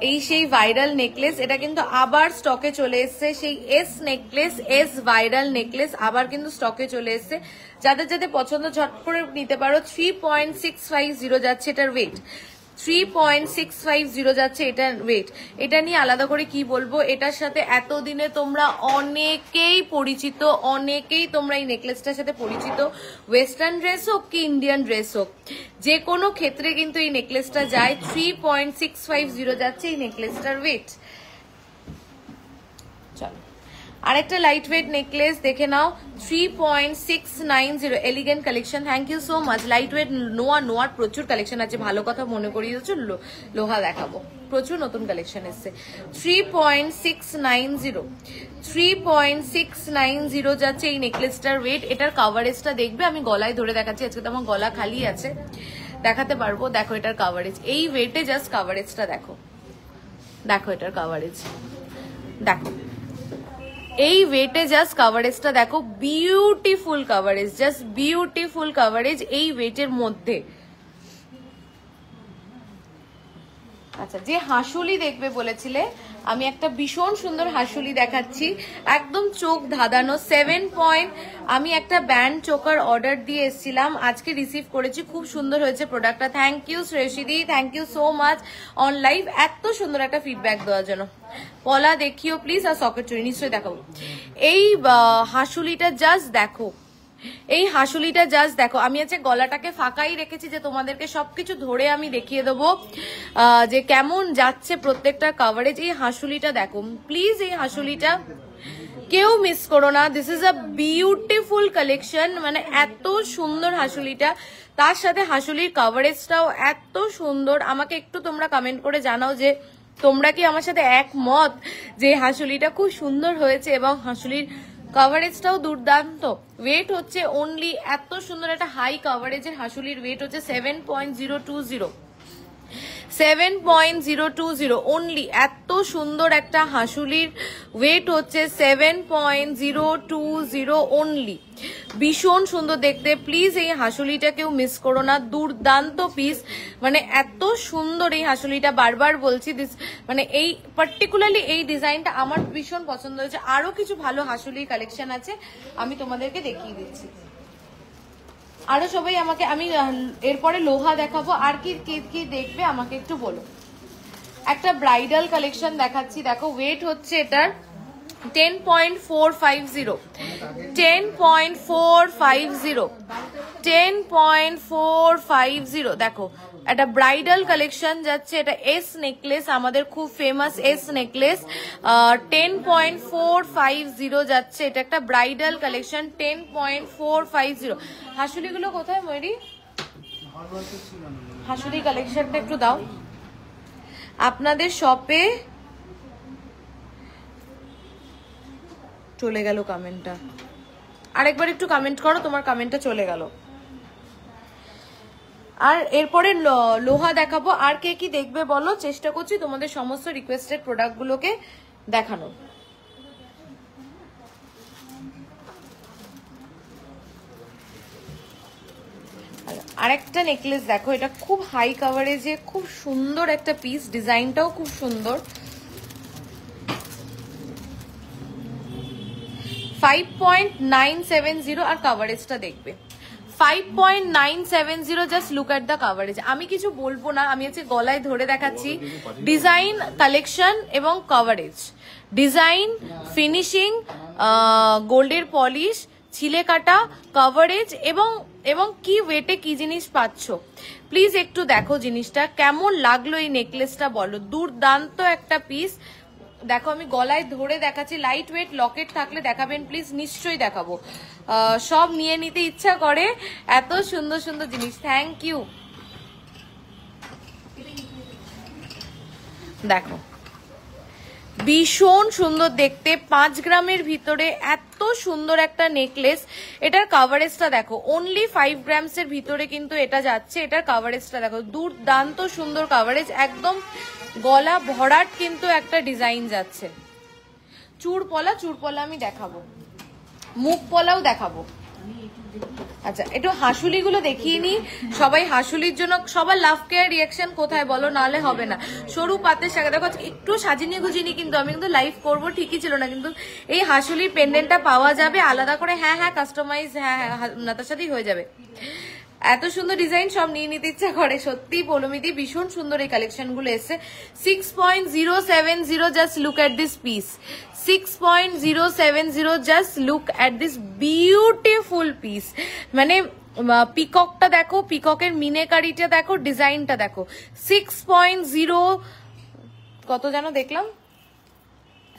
এই সেই ভাইরাল নেকলেস, এটা কিন্তু আবার স্টকে চলে এসছে। সেই S necklace, S viral necklace আবার কিন্তু স্টকে চলে এসছে। যাদের যাদের পছন্দ ঝট করে নিতে পারো। 3.650 যাচ্ছে এটার ওয়েট, 3.650 যাচ্ছে এটার ওয়েট। এটা নিয়ে আলাদা করে কি বলবো, এটার সাথে এতদিনে তোমরা অনেকেই পরিচিত, অনেকেই তোমরা এই নেকলেসটার সাথে পরিচিত। ওয়েস্টার্ন ড্রেস হোক কি ইন্ডিয়ান ড্রেস হোক, যে কোনো ক্ষেত্রে কিন্তু এই নেকলেসটা যায়। 3.650 যাচ্ছে এই নেকলেসটার ওয়েট। চলো আরেকটা লাইট ওয়েট নেকলেস দেখে নাও, 3.690, elegant collection. Thank you so much. Light weight নোয়ার প্রচুর কালেকশন আছে, ভালো কথা মনে করিয়ে দিচ্ছ। লোহা দেখাবো, প্রচুর নতুন কালেকশন এসছে। 3.690 যাচ্ছে এই নেকলেসটার ওয়েট। এটার কাভারেজটা দেখবে, আমি গলায় ধরে দেখাচ্ছি, আজকে তো আমার গলা খালি আছে, দেখাতে পারবো। দেখো এটার কাভারেজ, এই ওয়েটে জাস্ট কাভারেজটা দেখো, দেখো এটার কাভারেজ দেখো, এই ওয়েটে জাস্ট কাভারেজটা দেখো, beautiful coverage, just beautiful coverage এই ওয়েটের মধ্যে। আচ্ছা যে হাসুলি দেখবে বলেছিলে, আমি একটা ভীষণ সুন্দর হাসুলি দেখাচ্ছি, একদম চোখ ধাঁধানো 7 পয়েন্ট। আমি একটা ব্যান্ড চোকার অর্ডার দিয়ে এসেছিলাম, আজকে রিসিভ করেছি, খুব সুন্দর হয়েছে প্রোডাক্টটা। থ্যাংক ইউ শ্রেয়সীদি, thank you so much on live, এত সুন্দর একটা ফিডব্যাক দেওয়ার জন্য। পলা দেখিও প্লিজ, আর সকেট চুরি নিশ্চয়ই দেখাবো। এই হাসুলিটা জাস্ট দেখো, এই হাসুলিটা জাস্ট দেখো। আমি আজকে গলাটাকে ফাঁকাই রেখেছি যে তোমাদেরকে সবকিছু ধরে আমি দেখিয়ে দেবো যে কেমন যাচ্ছে প্রত্যেকটা কাভারেজ। এই হাসুলিটা দেখো প্লিজ, এই হাসুলিটা কেউ মিস করো না। This is a beautiful collection, মানে এত সুন্দর হাসুলিটা, তার সাথে হাসুলির কাভারেজটাও এত সুন্দর। আমাকে একটু তোমরা কমেন্ট করে জানাও যে তোমরা কি আমার সাথে একমত যে হাসুলিটা খুব সুন্দর হয়েছে এবং হাসুলির কাভারেজটাও দুর্দান্ত। ওয়েট হচ্ছে অনলি, এত সুন্দর একটা হাই কাভারেজের হাসুলির ওয়েট হচ্ছে 7.020, 7.020 অনলি। এত সুন্দর একটা হাসুলির ওয়েট হচ্ছে 7.020 অনলি, ভীষণ সুন্দর দেখতে। প্লিজ এই হাসুলিটা কেউ মিস করো না, দুর্দান্ত পিস, মানে এত সুন্দর এই হাসুলিটা, বারবার বলছি দিস, মানে এই পার্টিকুলারলি এই ডিজাইনটা আমার ভীষণ পছন্দ হয়েছে। আরো কিছু ভালো হাসুলির কালেকশন আছে, আমি তোমাদেরকে দেখিয়ে দিচ্ছি। আরো সবাই আমাকে, আমি এরপরে লোহা দেখাবো, আর কি কি দেখবে আমাকে একটু বলো। একটা ব্রাইডাল কালেকশন দেখাচ্ছি, দেখো ওয়েট হচ্ছে এটার 10.450, 10.450, 10.450 দেখো একটা ব্রাইডাল কালেকশন যাচ্ছে, এটা এস নেকলেস, আমাদের খুব ফেমাস এস নেকলেস। 10.450 যাচ্ছে, এটা একটা ব্রাইডাল কালেকশন 10.450। হাসুলিগুলো কোথায় ময়ূরী? হাসুলি কালেকশনটা একটু দাও আপনাদের শপে। চলে গেল কমেন্টটা, আরেকবার একটু কমেন্ট করো, তোমার কমেন্টটা চলে গেল। আর এরপরে লোহা দেখাবো। আর কে কি দেখবে বলো, চেষ্টা করছি তোমাদের সমস্ত রিকোয়েস্টেড প্রোডাক্টগুলোকে দেখানো। আরেকটা নেকলেস দেখো, এটা খুব হাই কাভারেজে, খুব সুন্দর একটা পিস, ডিজাইনটাও খুব সুন্দর। 5.970 আর কাভারেজটা দেখবে 5.970। Just look at the coverage. আমি কিছু বলবো না, আমি হচ্ছে গলায় ধরে দেখাচ্ছি ডিজাইন, কালেকশন এবং কাভারেজ। ডিজাইন, ফিনিশিং, গোল্ডের পলিশ, ছিলে কাটা, কাভারেজ এবং কি ওয়েটে কি জিনিস পাচ্ছ। প্লিজ একটু দেখো জিনিসটা কেমন লাগলো, এই নেকলেসটা বলো। দুর্দান্ত একটা পিস। দেখো আমি গলায় ধরে দেখাচ্ছি, লাইট ওয়েট লকেট থাকলে দেখাবেন প্লিজ, নিশ্চয়ই দেখাবো। সব নিয়ে নিতে ইচ্ছা করে, এত সুন্দর সুন্দর জিনিস। Thank you. দেখো ভীষণ সুন্দর দেখতে, 5 গ্রামের ভিতরে এত সুন্দর একটা নেকলেস। এটার কাভারেজটা দেখো, অনলি 5 গ্রামসের ভিতরে কিন্তু এটা যাচ্ছে। এটার কাভারেজটা দেখো, দুর্দান্ত সুন্দর কাভারেজ, একদম গলা ভরাট কিন্তু একটা ডিজাইন যাচ্ছে। চুড়পলা আমি দেখাবো, মুখ পলাও দেখাবো। আচ্ছা একটু হাসুলিগুলো দেখিয়ে নি সবাই। হাসুলির জন্য সবার লাভ কেয়ার রিয়াকশন কোথায় বলো, নাহলে হবে না। সরু পাতের শাখা দেখো, একটু সাজিনি গুজিনি, কিন্তু আমি কিন্তু লাইভ করবো ঠিকই ছিল না, কিন্তু এই হাসুলির পেন্ডেন্টটা পাওয়া যাবে আলাদা করে। হ্যাঁ কাস্টমাইজ, হ্যাঁ তার সাথেই হয়ে যাবে। এত সুন্দর ডিজাইন, সব নিয়ে নিতে ইচ্ছা করে সত্যি। পৌলমিদি ভীষণ সুন্দর এই কালেকশন গুলো এসছে। 6.070, just look at this piece. 6.070, just look at this beautiful piece. মানে পিককটা দেখো, পিককের মিনেকারিটা দেখো, ডিজাইনটা দেখো। 6.0 কত যেন দেখলাম,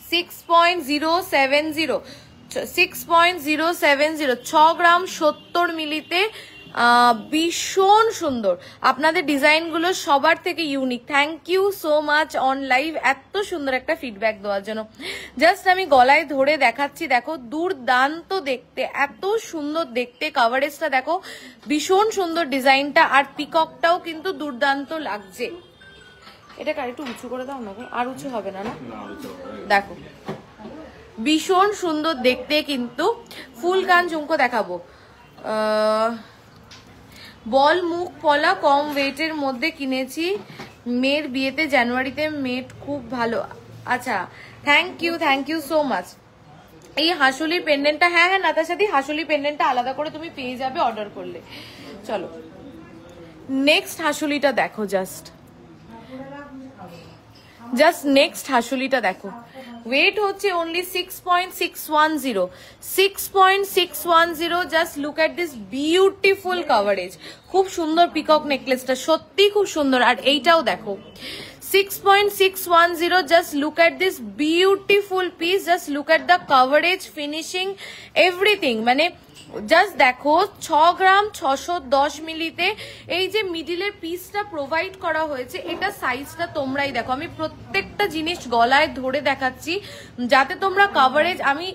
6.070, 6.070, 6 গ্রাম 70 মিলিতে ভীষণ সুন্দর। আপনাদের ডিজাইনগুলো সবার থেকে unique. Thank you so much on live, এত সুন্দর একটা ফিডব্যাক দেওয়ার জন্য। জাস্ট আমি গলায় ধরে দেখাচ্ছি, দেখো দুর্দান্ত দেখতে, এত সুন্দর দেখতে। কাভারেজটা দেখো, ভীষণ সুন্দর ডিজাইনটা, আর পিককটাও কিন্তু দুর্দান্ত লাগছে। এটাকে আর একটু উঁচু করে দাও না, আর উঁচু হবে না? দেখো ভীষণ সুন্দর দেখতে কিন্তু। ফুল কান ঝুমকো দেখাবো। বল মুখ পলা কম ওয়েটের মধ্যে কিনেছি, মেয়ের বিয়েতে জানুয়ারিতে, মেট খুব ভালো। আচ্ছা থ্যাংক ইউ সো মাচ। এই হাসুলির পেন্ডেন্টটা, হ্যাঁ নাতার সাথে হাসুলির পেন্ডেন্টটা আলাদা করে তুমি পেয়ে যাবে অর্ডার করলে। চলো নেক্সট হাসুলিটা দেখো, জাস্ট নেক্সট হাসুলিটা দেখো। ওয়েট হচ্ছে only 6.610, 6.610। Just look at this beautiful coverage. খুব সুন্দর পিকক নেকলেসটা, সত্যি খুব সুন্দর। আর এইটাও দেখো 6.610, just look at this beautiful piece, just look at the coverage, finishing, everything. মানে জাস্ট দেখো 6 গ্রাম 610 মিলিতে এই যে মিডিলের পিসটা প্রোভাইড করা হয়েছে, এটা সাইজটা তোমরাই দেখো। আমি প্রত্যেকটা জিনিস গলায় ধরে দেখাচ্ছি যাতে তোমরা কাভারেজ, আমি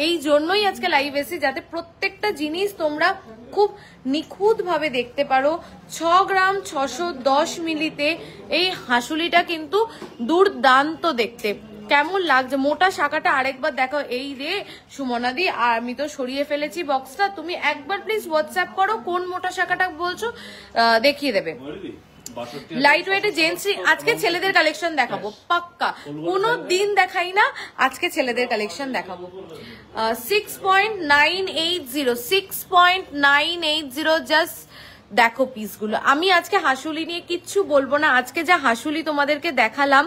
এই জন্যই আজকে লাইভ এসেছি যাতে প্রত্যেকটা জিনিস তোমরা খুব নিখুঁত ভাবে দেখতে পারো। 6 গ্রাম 610 মিলিতে এই হাসুলিটা কিন্তু দুর্দান্ত দেখতে। কেমন লাগছে মোটা শাখাটা, আরেকবার দেখো। এই রে সুমনাদি, আর আমি তো সরিয়ে ফেলেছি বক্সটা, তুমি একবার প্লিজ হোয়াটসঅ্যাপ করো কোন মোটা শাখাটা বলছো, দেখিয়ে দেবে। লাইট ওয়েটে জেন্টস, আজকে ছেলেদের কালেকশন দেখাবো পাক্কা, কোনো দিন দেখাই না, আজকে ছেলেদের কালেকশন দেখাবো। 6.980, 6.980, জাস্ট দেখো পিসগুলো, আমি আজকে হাসুলি নিয়ে কিচ্ছু বলবো না। আজকে যা হাসুলি তোমাদেরকে দেখালাম,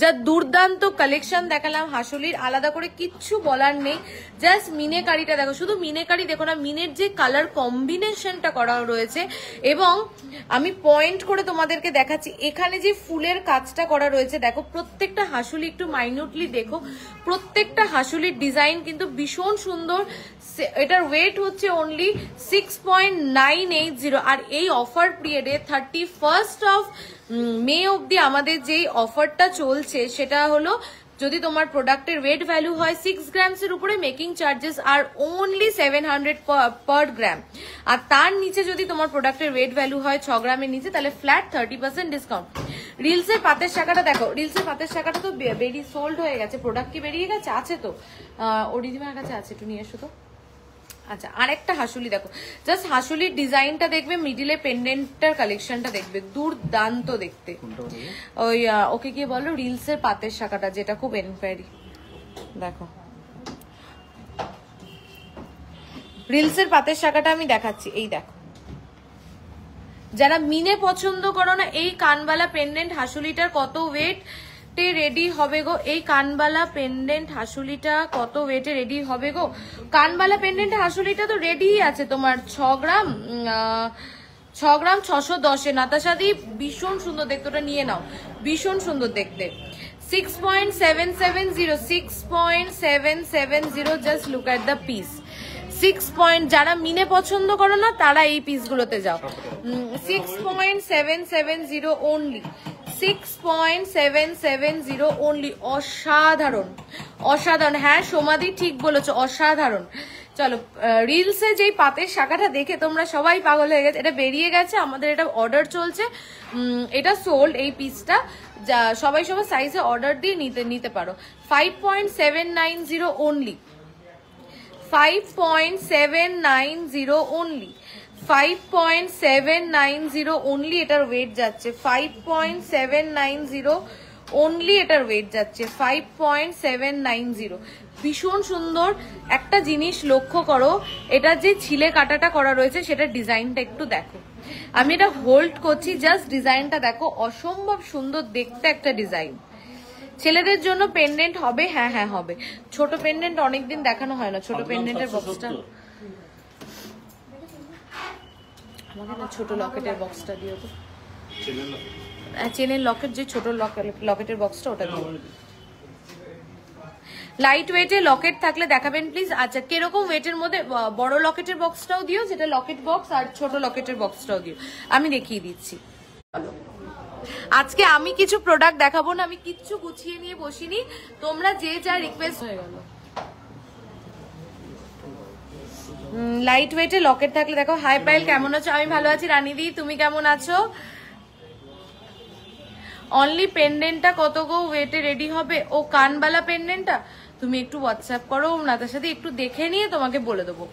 যা দুর্দান্ত কালেকশন দেখালাম, হাসুলির আলাদা করে কিচ্ছু বলার নেই। জাস্ট মিনেকারিটা দেখো, শুধু মিনেকারি দেখো না, মিনের যে কালার কম্বিনেশনটা করা রয়েছে, এবং আমি পয়েন্ট করে তোমাদেরকে দেখাচ্ছি এখানে যে ফুলের কাজটা করা রয়েছে, দেখো প্রত্যেকটা হাসুলি একটু মাইনিউটলি দেখো, প্রত্যেকটা হাসুলির ডিজাইন কিন্তু ভীষণ সুন্দর। এটার ওয়েট হচ্ছে অনলি 6.980, আর এই অফার পিরিয়ডে 31st অফ মে অব্দি আমাদের যেই অফারটা চলছে সেটা হলো, যদি তোমার প্রোডাক্টের ওয়েট ভ্যালু হয় 6 গ্রামসের উপরে, মেকিং চার্জেস আর অনলি 700 পার গ্রাম, আর তার নিচে যদি তোমার প্রোডাক্টের ওয়েট ভ্যালু হয় 6 গ্রামের নিচে, তাহলে ফ্ল্যাট 30% ডিসকাউন্ট। রিলসের পাতের শাখাটা দেখো, রিলসের পাতের শাখাটা তো বেরিয়ে সোল্ড হয়ে গেছে, প্রোডাক্ট কি বেরিয়ে গেছে? আছে তো, অরিজিনাল কাছে আছে, একটু নিয়ে এসো তো। আচ্ছা, আরেকটা হাসুলি দেখো, জাস্ট হাসুলির ডিজাইনটা দেখবে, মিডিলে পেন্ডেন্টটার কালেকশনটা দেখবে, দুর্দান্ত দেখতে। ওই ওকে কি বলো, রিলসের পাতের শাখাটা, যেটা খুব এনকোয়ারি। দেখো রিলসের পাতের শাখাটা আমি দেখাচ্ছি, এই দেখো। যারা মিনে পছন্দ করো না, এই কানবালা পেন্ডেন্ট হাসুলিটার কত ওয়েট রেডি হবে গো? এই কানবালা পেন্ডেন্ট হাসুলিটা কত ওয়েটে রেডি হবে গো? কানবালা পেন্ডেন্ট হাসুলিটা তো রেডি আছে তোমার 6 গ্রাম 610-এ। নাতাশাদি ভীষণ সুন্দর দেখতে, ওটা নিয়ে নাও, ভীষণ সুন্দর দেখতে। 6.770, just look at the piece. 6 point, যারা মিনে পছন্দ করো না তারা এই পিসগুলোতে যাও। 6.770 অনলি, 6.770 অনলি। অসাধারণ অসাধারণ, হ্যাঁ সমাধি ঠিক বলেছো, অসাধারণ। চলো, রিলসে যেই পাতের শাখাটা দেখে তোমরা সবাই পাগল হয়ে গেছে, এটা বেরিয়ে গেছে, আমাদের এটা অর্ডার চলছে, এটা সোল্ড এই পিসটা। সবাই সাইজে অর্ডার দিয়ে নিতে পারো। 5.790 অনলি, 5.790 অনলি, 5.790 অনলি এটার ওয়েট যাচ্ছে, 5.790 অনলি এটার ওয়েট যাচ্ছে, 5.790। ভীষণ সুন্দর একটা জিনিস লক্ষ্য করো, এটা যে ছিলে কাটাটা করা রয়েছে সেটার ডিজাইনটা একটু দেখো। আমি এটা হোল্ড করছি, জাস্ট ডিজাইনটা দেখো, অসম্ভব সুন্দর দেখতে একটা ডিজাইন। ছেলেদের জন্য পেন্ডেন্ট হবে, হ্যাঁ হ্যাঁ হবে। ছোট পেন্ডেন্ট অনেকদিন দেখানো হয় না, ছোট পেন্ডেন্টের বক্সটা আমাকে না, ছোট লকেটের বক্সটা দিও তো, চেনের লকেট, যে ছোট লকেটের বক্সটা ওটা দিও। লাইট ওয়েটে লকেট থাকলে দেখাবেন প্লিজ। আচ্ছা, কিরকম ওয়েটের মধ্যে? বড় লকেটের বক্সটাও দিও, যেটা লকেট বক্স, আর ছোট লকেটের বক্সটাও দিও, আমি দেখিয়ে দিচ্ছি। আজকে আমি কিছু প্রোডাক্ট দেখাবো না, আমি কিচ্ছু গুছিয়ে নিয়ে বসিনি, তোমরা যে যা রিকোয়েস্ট হয়ে গেল। লাইট ওয়েটে লকেট থাকলে দেখো। হাই পাইল, কেমন আছো? আমি ভালো আছি। রানীদি, তুমি কেমন আছো? অনলি পেন্ডেন্টটা কত গো ওয়েটে রেডি হবে? ও কানবালা পেন্ডেন্টটা তুমি একটু হোয়াটসঅ্যাপ করো, তার সাথে একটু দেখে নিয়ে তোমাকে বলে দেবো।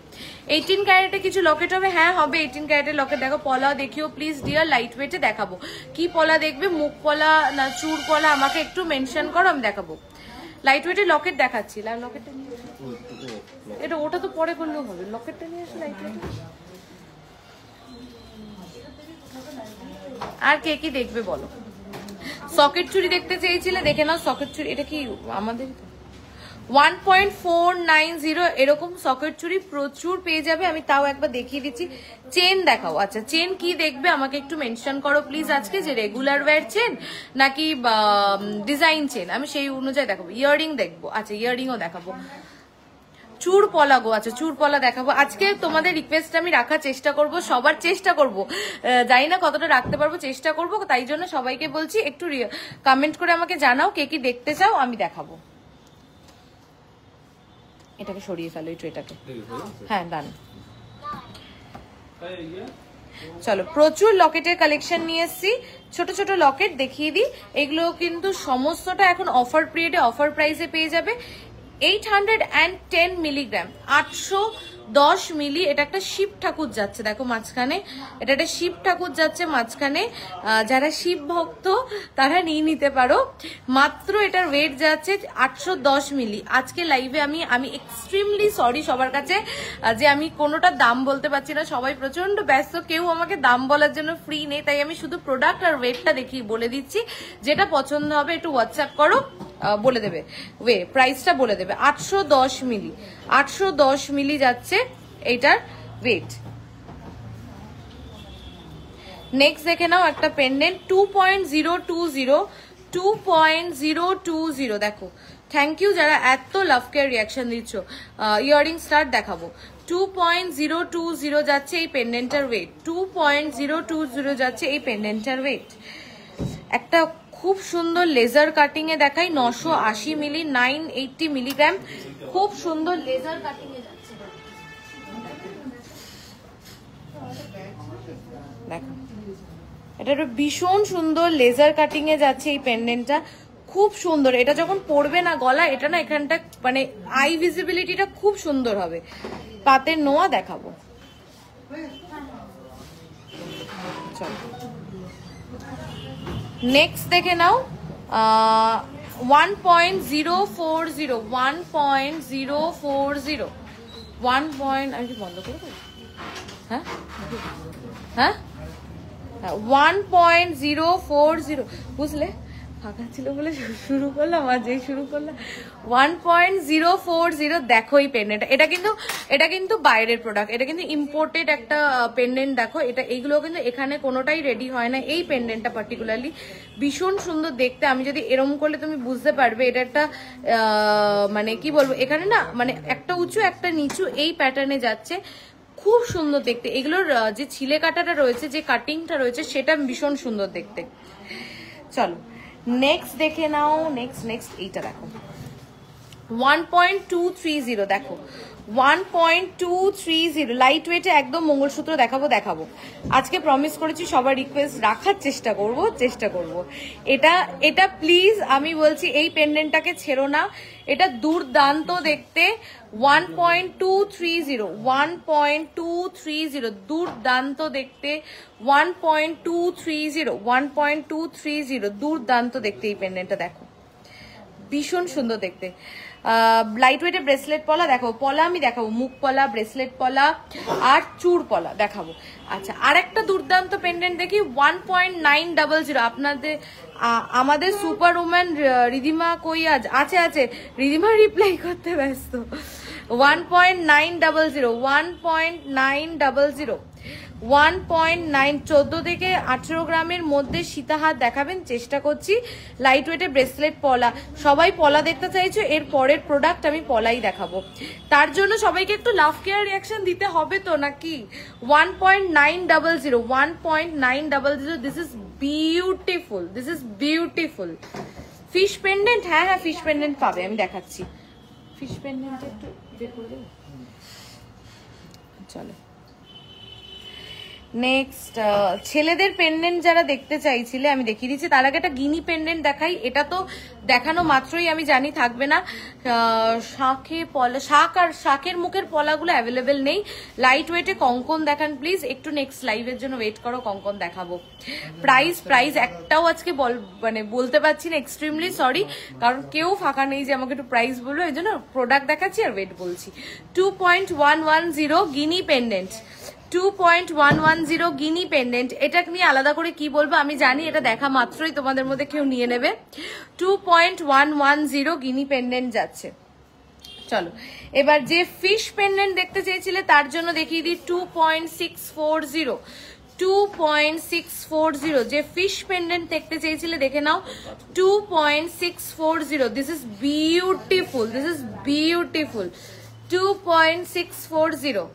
18 ক্যারেটে কিছু লকেট হবে, হ্যাঁ হবে 18 ক্যারেটের লকেট। দেখো পলা দেখিও প্লিজ ডিয়ার, লাইট ওয়েটে দেখাবো। কি পলা দেখবে, মুখ পলা না চুর পলা, আমাকে একটু মেনশন করো, আমি দেখাবো। লাইট ওয়েটের লকেট দেখাচ্ছি, লকেটটা নিয়ে এটা, ওটা তো পরে করলেও হবে, লকেটটা নিয়ে আসো লাইট ওয়েটে। আর কে কি দেখবে বলো? সকেট চুড়ি দেখতে চেয়েছিলে, দেখে নাও সকেট চুড়ি। এটা কি আমাদের 1.490 এরকম সকেট চুড়ি প্রচুর পেয়ে যাবে, আমি তাও একবার দেখিয়ে দিচ্ছি। চেন দেখাও। আচ্ছা, চেন কি দেখবে আমাকে একটু মেনশন করো প্লিজ আজকে, যে রেগুলার ওয়্যার চেন নাকি ডিজাইন চেন, আমি সেই অনুযায়ী দেখাবো। ইয়াররিং দেখবো, আচ্ছা ইয়াররিংও দেখাবো। চুর পলা গো, আচ্ছা চুর পলা দেখাবো আজকে। তোমাদের রিকোয়েস্ট আমি রাখার চেষ্টা করব, সবার চেষ্টা করব, জানি না কতটা রাখতে পারবো, চেষ্টা করব। তাই জন্য সবাইকে বলছি একটু কমেন্ট করে আমাকে জানাও কে কি দেখতে চাও, আমি দেখাবো। এটাকে সরিয়ে ফেলো, এই ট্রেটাকে, হ্যাঁ ডান। চলো, প্রচুর লকেটের কালেকশন নিয়ে এসেছি, ছোট ছোট লকেট দেখিয়ে দিই। এগুলো কিন্তু সমস্তটা এখন অফার পিরিয়ডে অফার প্রাইসে পেয়ে যাবে। 810 মিলিগ্রাম, 10 মিলি। এটা একটা শিব ঠাকুর যাচ্ছে, দেখো মাঝখানে এটা একটা শিব ঠাকুর যাচ্ছে মাঝখানে। যারা শিব ভক্ত তারা নিয়ে নিতে পারো। মাত্র এটার ওয়েট যাচ্ছে 810 মিলি। আজকে লাইভে আমি এক্সট্রিমলি সরি সবার কাছে যে আমি কোনোটার দাম বলতে পারছি না, সবাই প্রচন্ড ব্যস্ত, কেউ আমাকে দাম বলার জন্য ফ্রি নেই, তাই আমি শুধু প্রোডাক্ট আর ওয়েটটা দেখি বলে দিচ্ছি। যেটা পছন্দ হবে একটু হোয়াটসঅ্যাপ করো, বলে দেবে প্রাইসটা বলে দেবে। 810 মিলি, 810 মিলি যাচ্ছে এইটার ওয়েট। নেক্সট দেখে নাও একটা পেন্ডেন্ট 2.020, 2.020 দেখো। থ্যাংক ইউ যারা এত লাভ কেয়ার রিয়াকশন দিচ্ছ। ইয়ারিং স্টার্ট দেখাবো। 2.020 যাচ্ছে এই পেন্ডেন্টার ওয়েট, 2.020 যাচ্ছে এই পেন্ডেন্টার ওয়েট। একটা খুব সুন্দর লেজার কাটিং এ দেখাই, 980 মিলি, 980 মিলিগ্রাম, খুব সুন্দর লেজার কাটিং এ যাচ্ছে। দেখো এটা ভীষণ সুন্দর লেজার কাটিং এ যাচ্ছে এই পেন্ডেন্টটা, খুব সুন্দর। এটা যখন পরবে না গলা, এটা না এখানটা মানে আই ভিজিবিলিটিটা খুব সুন্দর হবে। পাতের নোয়া দেখাবো, চলো নেক্সট দেখে নাও। 1.040, 1.040, 1 পয়েন্ট আমি কি বন্ধ করবো? হ্যাঁ হ্যাঁ 1.040 বুঝলে, ফাঁকা ছিল বলে শুরু করলাম, আর যেই শুরু করলাম 1.040। দেখো এই পেন্ডেন্টটা, এটা কিন্তু বাইরের প্রোডাক্ট, এটা কিন্তু ইম্পোর্টেড একটা পেন্ডেন্ট। দেখো এটা, এইগুলো কিন্তু এখানে কোনোটাই রেডি হয় না। এই পেন্ডেন্টটা পার্টিকুলারলি ভীষণ সুন্দর দেখতে। আমি যদি এরম করলে তুমি বুঝতে পারবে এটা একটা মানে কি বলবো, এখানে না মানে একটা উঁচু একটা নিচু এই প্যাটার্নে যাচ্ছে, খুব সুন্দর দেখতে। এগুলোর যে ছিলে কাটাটা রয়েছে, যে কাটিংটা রয়েছে, সেটা ভীষণ সুন্দর দেখতে। চলো নেক্সট দেখে নাও। নেক্সট এইটা দেখো 1.230 দেখো, 1.230 লাইট ওয়েটে একদম মঙ্গলসূত্র দেখাবো। আজকে প্রমিস করেছি সবার রিকোয়েস্ট রাখার চেষ্টা করব। এটা প্লিজ আমি বলছি, এই পেন্ডেন্টটাকে ছেড়ো না, এটা দুর্দান্ত দেখতে। 1.230 দুর্দান্ত দেখতে, 1.230 দুর্দান্ত দেখতে এই পেন্ডেন্টটা দেখো, ভীষণ সুন্দর দেখতে। লাইট ওয়েটে ব্রেসলেট পলা দেখাবো, পলা আমি দেখাবো, মুখ পলা, ব্রেসলেট পলা আর চূড় পলা দেখাবো। আচ্ছা আর একটা দুর্দান্ত পেন্ডেন্ট দেখি 1.900। আপনাদের আমাদের সুপার উম্যান রিদিমা কই আছে, রিদিমা রিপ্লাই করতে ব্যস্ত। 1.900, 1.900, 1.9, 14 থেকে 18 গ্রামের মধ্যে সীতাহার দেখাবেন, চেষ্টা করছি। লাইট ওয়েটে ব্রেসলেট পলা, সবাই পলা দেখতে চাইছো, এর পরের প্রোডাক্ট আমি পলাই দেখাবো। তার জন্য সবাইকে একটু লাভ কেয়ার রিয়াকশন দিতে হবে তো নাকি। 1.900, 1.900, this is beautiful. Fish pendant, হ্যাঁ ফিশ পেন্ডেন্ট পাবে, আমি দেখাচ্ছি। ফিশ পেন্ডেন্ট একটু বের করে দেবো, চলো। নেক্সট ছেলেদের পেন্ডেন্ট যারা দেখতে চাইছিলে আমি দেখিয়ে দিচ্ছি। তার আগে একটা গিনি পেন্ডেন্ট দেখাই। এটা তো দেখানো মাত্রই আমি জানি থাকবে না। শাকের মুখের পলাগুলো অ্যাভেলেবেল নেই। লাইট ওয়েটে কঙ্কন দেখান প্লিজ, একটু নেক্সট লাইভের জন্য ওয়েট করো, কঙ্কন দেখাবো। প্রাইস একটাও আজকে বলতে পারছি না, এক্সট্রিমলি সরি, কারণ কেউ ফাঁকা নেই যে আমাকে একটু প্রাইস বলবো, এই জন্য প্রোডাক্ট দেখাচ্ছি আর ওয়েট বলছি। 2.110 গিনি পেন্ডেন্ট, 2.110 গিনি পেন্ডেন্ট। এটা নিয়ে আলাদা করে কি বলবো আমি জানি, এটা দেখা মাত্রই তোমাদের মধ্যে কেউ নিয়ে নেবে। 2.110 গিনি পেন্ডেন্ট যাচ্ছে। চলো এবার যে ফিশ পেন্ডেন্ট দেখতে চেয়েছিলে তার জন্য দেখিয়ে দিই 2.640, 2.640 যে ফিশ পেন্ডেন্ট দেখতে চেয়েছিলে দেখে নাও, 2.640। This is beautiful, 2.640।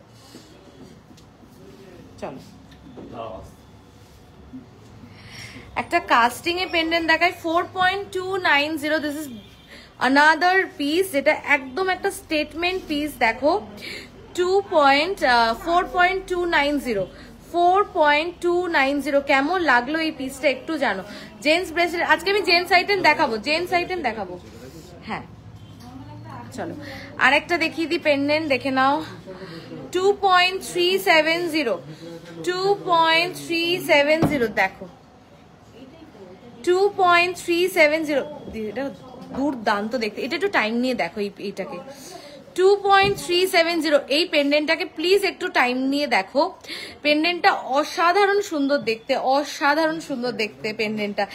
চলো একটা কাস্টিং এ পেন্ডেন্ট দেখাই 4.290। দিস ইজ আনাদার পিস, যেটা একদম একটা স্টেটমেন্ট পিস। দেখো 4.290 কেমন লাগলো এই পিসটা একটু জানো। জেন্টস ব্রেসলেট, আজকে আমি জেন্টস আইটেম দেখাবো, হ্যাঁ চলো। আরেকটা দেখিয়ে দিই পেন্ডেন্ট, দেখে নাও 2.370 2.370 দেখো 2.370 এটা দুর্দান্ত দেখতে, এটা একটু টাইম নিয়ে দেখো এইটাকে 2.370 এই পেন্ডেন্টটাকে প্লিজ একটু টাইম নিয়ে দেখো। পেন্ডেন্টটা অসাধারণ সুন্দর দেখতে, অসাধারণ সুন্দর দেখতে পেন্ডেন্টটা,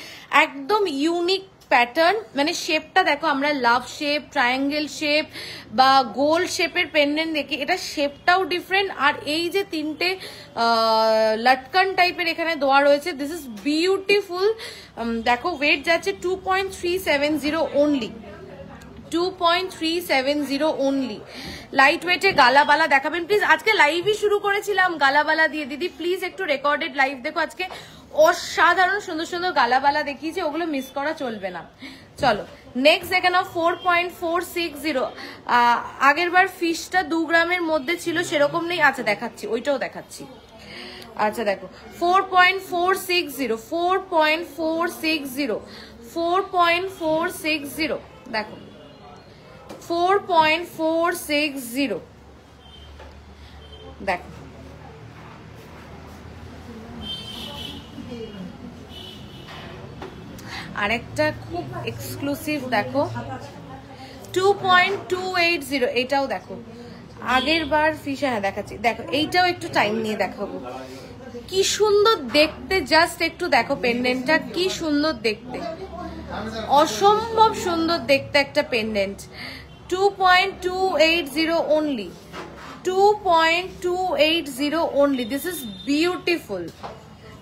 একদম ইউনিক প্যাটার্ন, মানে শেপটা দেখো, আমরা লাভ শেপ, ট্রায়াঙ্গেল শেপ বা গোল শেপের পেন্ডেন্ট দেখি, এটা শেপটাও ডিফারেন্ট। আর এই যে তিনটে লটকান টাইপের এখানে দেওয়া রয়েছে, দিস ইজ বিউটিফুল। দেখো ওয়েট যাচ্ছে 2.370 অনলি, 2.370 অনলি। লাইট ওয়েটে গালাবালা দেখাবেন প্লিজ। আজকে লাইভই শুরু করেছিলাম গালাবালা দিয়ে, দিদি প্লিজ একটু রেকর্ডেড লাইভ দেখো, আজকে অসাধারণ সুন্দর সুন্দর গালাবালা দেখিয়েছে, ওগুলো মিস করা চলবে না। চলো নেক্সট দেখে নাও 4.460। আগের বার ফিশটা 2 গ্রামের মধ্যে ছিল, সেরকম নেই। আচ্ছা দেখাচ্ছি, ওইটাও দেখাচ্ছি। আচ্ছা দেখো 4.460 4.460 4.460 দেখো 4.460 দেখো। আরেকটা খুব এক্সক্লুসিভ দেখো 2.280 এটাও দেখো, আগের বার ফিশা, হ্যাঁ দেখাচ্ছি দেখো, এইটাও একটু টাইম নিয়ে দেখাবো। কি সুন্দর দেখতে, জাস্ট একটু দেখো পেন্ডেন্টটা কি সুন্দর দেখতে, অসম্ভব সুন্দর দেখতে একটা pendant. 2.280 only, 2.280 only, this is beautiful.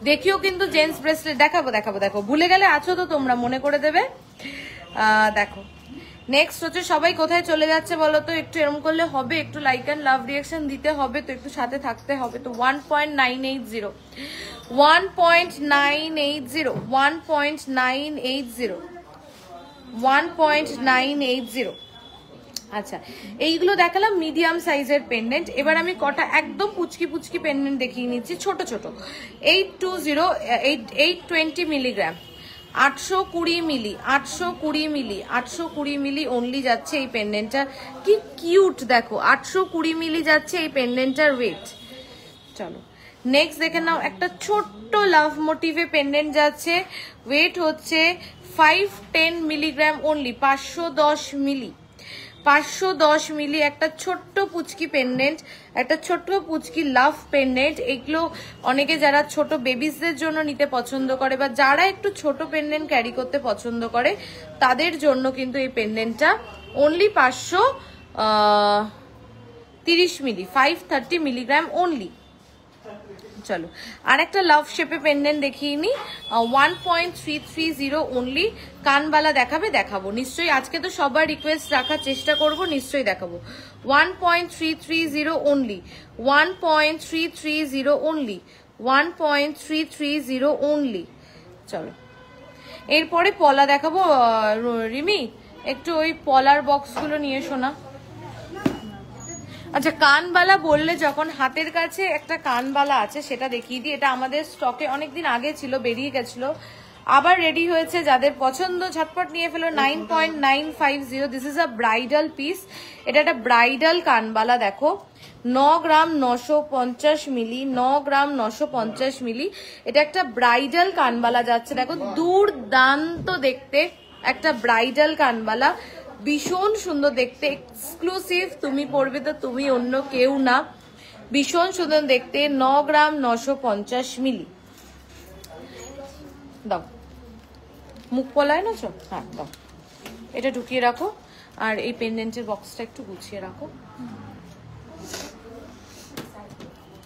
দেখিও কিন্তু জেন্টস ব্রেসলেট দেখাবো দেখাবো দেখো, ভুলে গেলে আছো তো তোমরা, মনে করে দেবে। দেখো নেক্সট হচ্ছে, সবাই কোথায় চলে যাচ্ছে বলো তো, একটু এরকম করলে হবে, একটু লাইক অ্যান্ড লাভ রিয়াকশন দিতে হবে তো, একটু সাথে থাকতে হবে তো। 1.980 1.980 1.980 1.980। আচ্ছা এইগুলো দেখালাম মিডিয়াম সাইজের পেন্ডেন্ট। এবার আমি কটা একদম পুচকি পুচকি পেন্ডেন্ট দেখিয়ে নিচ্ছি, ছোট ছোট। 820 মিলিগ্রাম, 820 মিলি, 820 মিলি, 820 মিলি অনলি যাচ্ছে এই পেন্ডেন্টটা। কি কিউট দেখো, 820 মিলি যাচ্ছে এই পেন্ডেন্টটার ওয়েট। চলো নেক্সট দেখে নাও, একটা ছোট্ট লাভ মোটিভে পেন্ডেন্ট যাচ্ছে, ওয়েট হচ্ছে 510 মিলিগ্রাম অনলি, 510 মিলি, 510 মিলি। একটা ছোট্ট পুচকি পেন্ডেন্ট, একটা ছোট্ট পুচকি লাভ পেন্ডেন্ট। এগুলো অনেকে যারা ছোট বেবিসদের জন্য নিতে পছন্দ করে বা যারা একটু ছোট পেন্ডেন্ট ক্যারি করতে পছন্দ করে তাদের জন্য কিন্তু এই পেন্ডেন্টটা অনলি 530 মিলি, 530 মিলিগ্রাম অনলি। চলো আর একটা লাভ শেপে পেন্ডেন্ট দেখিয়ে নি, 1.330 অনলি। কানবালা দেখাবে, দেখাবো নিশ্চয়ই, আজকে তো সবার রিকোয়েস্ট রাখার চেষ্টা করব, নিশ্চয়ই দেখাবো। 1.330 অনলি, 1.330 অনলি, 1.330 অনলি। চলো এরপরে পলা দেখাবো। রিমি একটু ওই পলার বক্সগুলো নিয়ে এসো না। আচ্ছা কানবালা বললে, যখন হাতের কাছে একটা কানবালা আছে সেটা দেখিয়ে দিই। এটা আমাদের স্টকে অনেকদিন আগে ছিল, বেরিয়ে গেছিল, আবার রেডি হয়েছে, যাদের পছন্দ ঝটপট নিয়ে ফেলো। 9.950, this is a bridal piece. এটা একটা ব্রাইডাল কানবালা দেখো, 9 গ্রাম 950 মিলি, 9 গ্রাম 950 মিলি। এটা একটা ব্রাইডাল কানবালা যাচ্ছে দেখো, দুর্দান্ত দেখতে একটা ব্রাইডাল কানবালা, ভীষণ সুন্দর দেখতে, এক্সক্লুসিভ, তুমি পরবে তো তুমি, অন্য কেউ না, ভীষণ সুন্দর দেখতে। 9 গ্রাম 950 মিলি। দাও মুখ পলায় না, চল হ্যাঁ দাও, এটা ঢুকিয়ে রাখো। আর এই পেন্ডেন্টের বক্সটা একটু গুছিয়ে রাখো।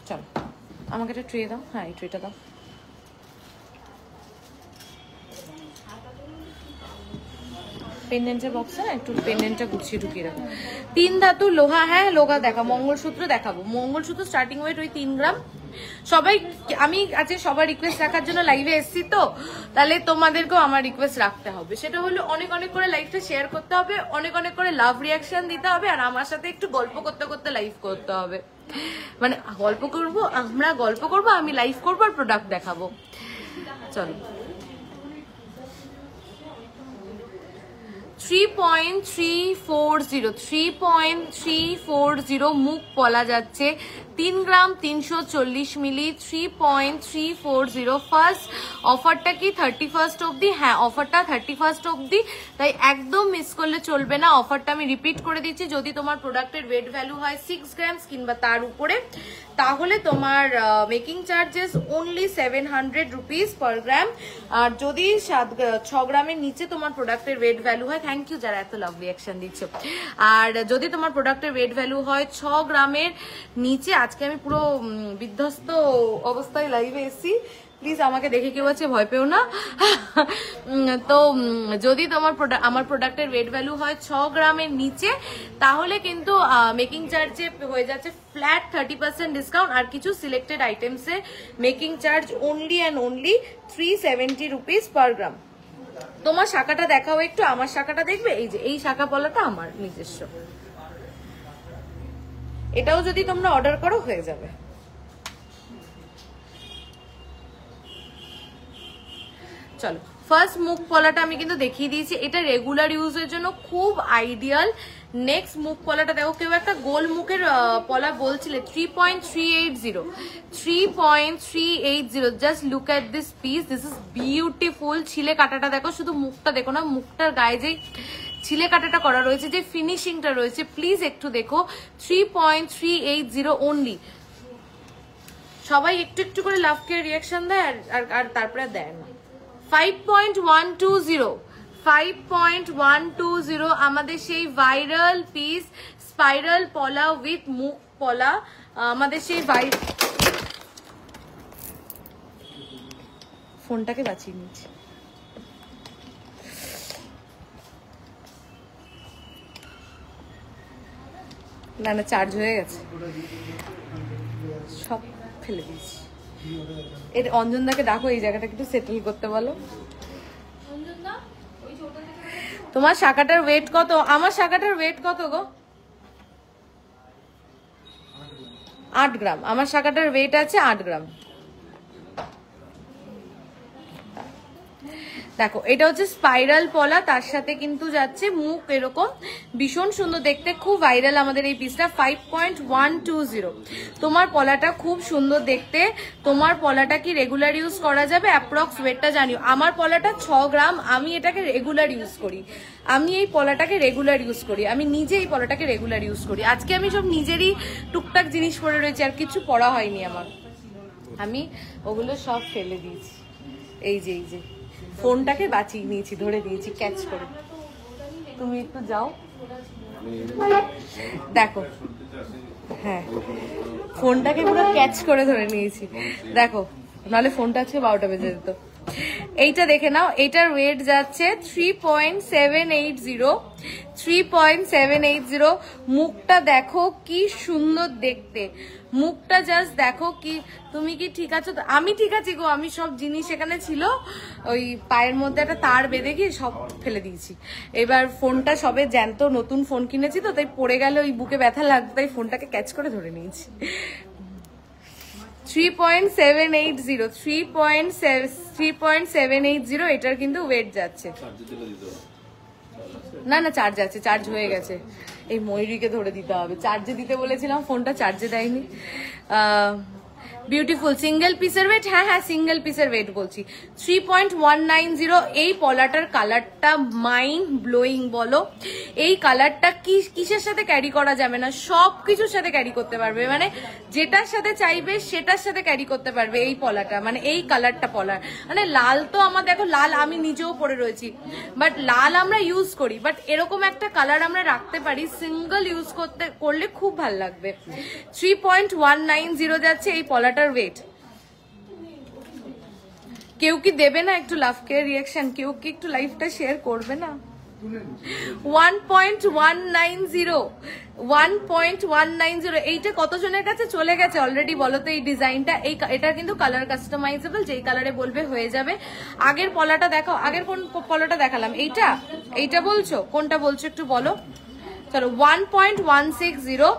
চল আমাকে একটা ট্রে দাও, হ্যাঁ এই ট্রেটা দাও। পেন্ডেন্টের বক্সে না একটু পেন্ডেন্টটা গুছিয়ে ঢুকিয়ে রাখো। 3 ধাতু লোহা, হ্যাঁ লোহা দেখা। মঙ্গলসূত্র দেখাবো, মঙ্গলসূত্র স্টার্টিং ওয়েট ওই 3 গ্রাম। সবাই, আমি আজকে সবার রিকোয়েস্ট রাখার জন্য লাইভে এসছি তো, তাহলে তোমাদেরকেও আমার রিকোয়েস্ট রাখতে হবে, সেটা হলো অনেক অনেক করে লাইভটা শেয়ার করতে হবে, অনেক অনেক করে লাভ রিয়াকশন দিতে হবে, আর আমার সাথে একটু গল্প করতে করতে লাইভ করতে হবে। মানে গল্প করবো, আমরা গল্প করবো, আমি লাইভ করবো আর প্রোডাক্ট দেখাবো। চলো 3.340 3.340 মুখ পলা যাচ্ছে 3 গ্রাম 340 মিলি 3.340 ফার্স্ট অফারটা কি 31st অবধি হ্যাঁ অফারটা 31st অবধি তাই একদম মিস করলে চলবে না অফারটা আমি রিপিট করে দিচ্ছি যদি তোমার প্রোডাক্টের ওয়েট ভ্যালু হয় 6 গ্রামস কিংবা তার উপরে তাহলে তোমার making charges only 700 rupees per gram আর যদি 6 গ্রামের নিচে তোমার প্রোডাক্টের ওয়েট ভ্যালু হয় থ্যাংক ইউ যারা এত লাভ রিঅ্যাকশন দিচ্ছ আর যদি তোমার প্রোডাক্টের ওয়েট ভ্যালু হয় 6 গ্রামের নিচে আজকে আমি পুরো বিধ্বস্ত অবস্থায় লাইভে এসেছি প্লিজ আমাকে দেখে কেউ আছে ভয় পেও না তো যদি তোমার আমার প্রোডাক্টের ওয়েট ভ্যালু হয় 6 গ্রামের নিচে তাহলে কিন্তু মেকিং চার্জে হয়ে যাচ্ছে ফ্ল্যাট 30% ডিসকাউন্ট আর কিছু সিলেক্টেড আইটেমসে making charge only and only 370 rupees per gram তোমার শাখাটা দেখাও একটু আমার শাখাটা দেখবে এই যে এই শাখা পলাটা আমার নিজস্ব এটাও যদি তোমরা অর্ডার করো হয়ে যাবে চলো ফার্স্ট মুখ পলাটা আমি কিন্তু দেখিয়ে দিয়েছি এটা রেগুলার ইউজের জন্য খুব আইডিয়াল নেক্সট মুখ পলাটা দেখো কেউ একটা গোল মুখের পলা বলছিলে 3.380 just look at this piece this is beautiful ছিলে কাটাটা দেখো শুধু মুখটা দেখো না মুখটার গায়ে যে ছিলে কাটাটা করা রয়েছে যে ফিনিশিংটা রয়েছে প্লিজ একটু দেখো 3.380 অনলি সবাই একটু একটু করে লাভ কে রিঅ্যাকশন দেয় আর তারপরে দেয় না 5.120 আমাদের সেই ভাইরাল পিস স্পাইরাল পলা উইথ মুখ পলা আমাদের সেই ফোনটাকে বাঁচিয়ে নিচ্ছে না না চার্জ হয়ে গেছে সব ফেলে দিয়েছি এর অঞ্জনদাকে ডাকো এই জায়গাটা একটু সেটেল করতে বলো তোমার শাখাটার ওয়েট কত আমার শাখাটার ওয়েট কত গো 8 গ্রাম আমার শাখাটার ওয়েট আছে 8 গ্রাম দেখো এটা হচ্ছে স্পাইরাল পলা তার সাথে কিন্তু যাচ্ছে মুখ এরকম ভীষণ সুন্দর দেখতে খুব ভাইরাল আমাদের এই পিসটা 5.120 তোমার পলাটা খুব সুন্দর দেখতে তোমার পলাটা কি রেগুলার ইউজ করা যাবে অ্যাপ্রক্স ওয়েটটা জানিও আমার পলাটা 6 গ্রাম আমি এটাকে রেগুলার ইউজ করি আমি এই পলাটাকে রেগুলার ইউজ করি আমি নিজে এই পলাটাকে রেগুলার ইউজ করি আজকে আমি সব নিজেরই টুকটাক জিনিস পরে রয়েছে আর কিছু পড়া হয়নি আমার আমি ওগুলো সব ফেলে দিয়েছি এই যে ফোনটাকে বাঁচিয়ে নিয়েছি ধরে দিয়েছি ক্যাচ করে তুমি একটু যাও দেখো হ্যাঁ ফোনটাকে পুরো ক্যাচ করে ধরে নিয়েছি দেখো নাহলে ফোনটা আজকে 12টা বেজে যেত এইটা দেখে নাও এটার ওয়েট যাচ্ছে 3.780 মুখটা দেখো কি সুন্দর দেখতে মুখটা জাস্ট দেখো কি তুমি কি ঠিক আছো আমি ঠিক আছি গো আমি সব জিনিস এখানে ছিল ওই পায়ের মধ্যে একটা তার বেঁধে গিয়ে সব ফেলে দিয়েছি এবার ফোনটা সবে জ্যান্ত নতুন ফোন কিনেছি তো তাই পড়ে গেলে ওই বুকে ব্যথা লাগতো তাই ফোনটাকে ক্যাচ করে ধরে নিয়েছি 3.780 এটার কিন্তু ওয়েট যাচ্ছে না না চার্জ আছে চার্জ হয়ে গেছে এই ময়ূরীকে ধরে দিতে হবে চার্জে দিতে বলেছিলাম ফোনটা চার্জে দেয়নি বিউটিফুল সিঙ্গেল পিসের ওয়েট হ্যাঁ সিঙ্গেল পিসের ওয়েট বলছি 3.190 এই পলাটার কালারটা মাইন্ড ব্লোয়িং বলো এই কালারটা কিসের সাথে ক্যারি করা যাবে না সব কিছুর সাথে ক্যারি করতে পারবে মানে যেটার সাথে চাইবে সেটার সাথে ক্যারি করতে পারবে এই পলাটা মানে এই কালারটা পলার মানে লাল তো আমার দেখো লাল আমি নিজেও পরে রয়েছি বাট লাল আমরা ইউজ করি বাট এরকম একটা কালার আমরা রাখতে পারি সিঙ্গেল ইউজ করলে খুব ভালো লাগবে 3.190 যাচ্ছে এই পলাটার ওয়েট কেউ কি দেবে না একটু লাভ কে রিঅ্যাকশন কেউ কি একটু লাইভটা শেয়ার করবে না 1.190 এইটা কতজনের কাছে চলে গেছে অলরেডি বলো তো এই ডিজাইনটা এটা কিন্তু কালার কাস্টমাইজেবল যেই কালারে বলবে হয়ে যাবে আগের পলাটা দেখাও আগের কোন পলাটা দেখালাম এইটা বলছো কোনটা বলছো একটু বলো চলো 1.160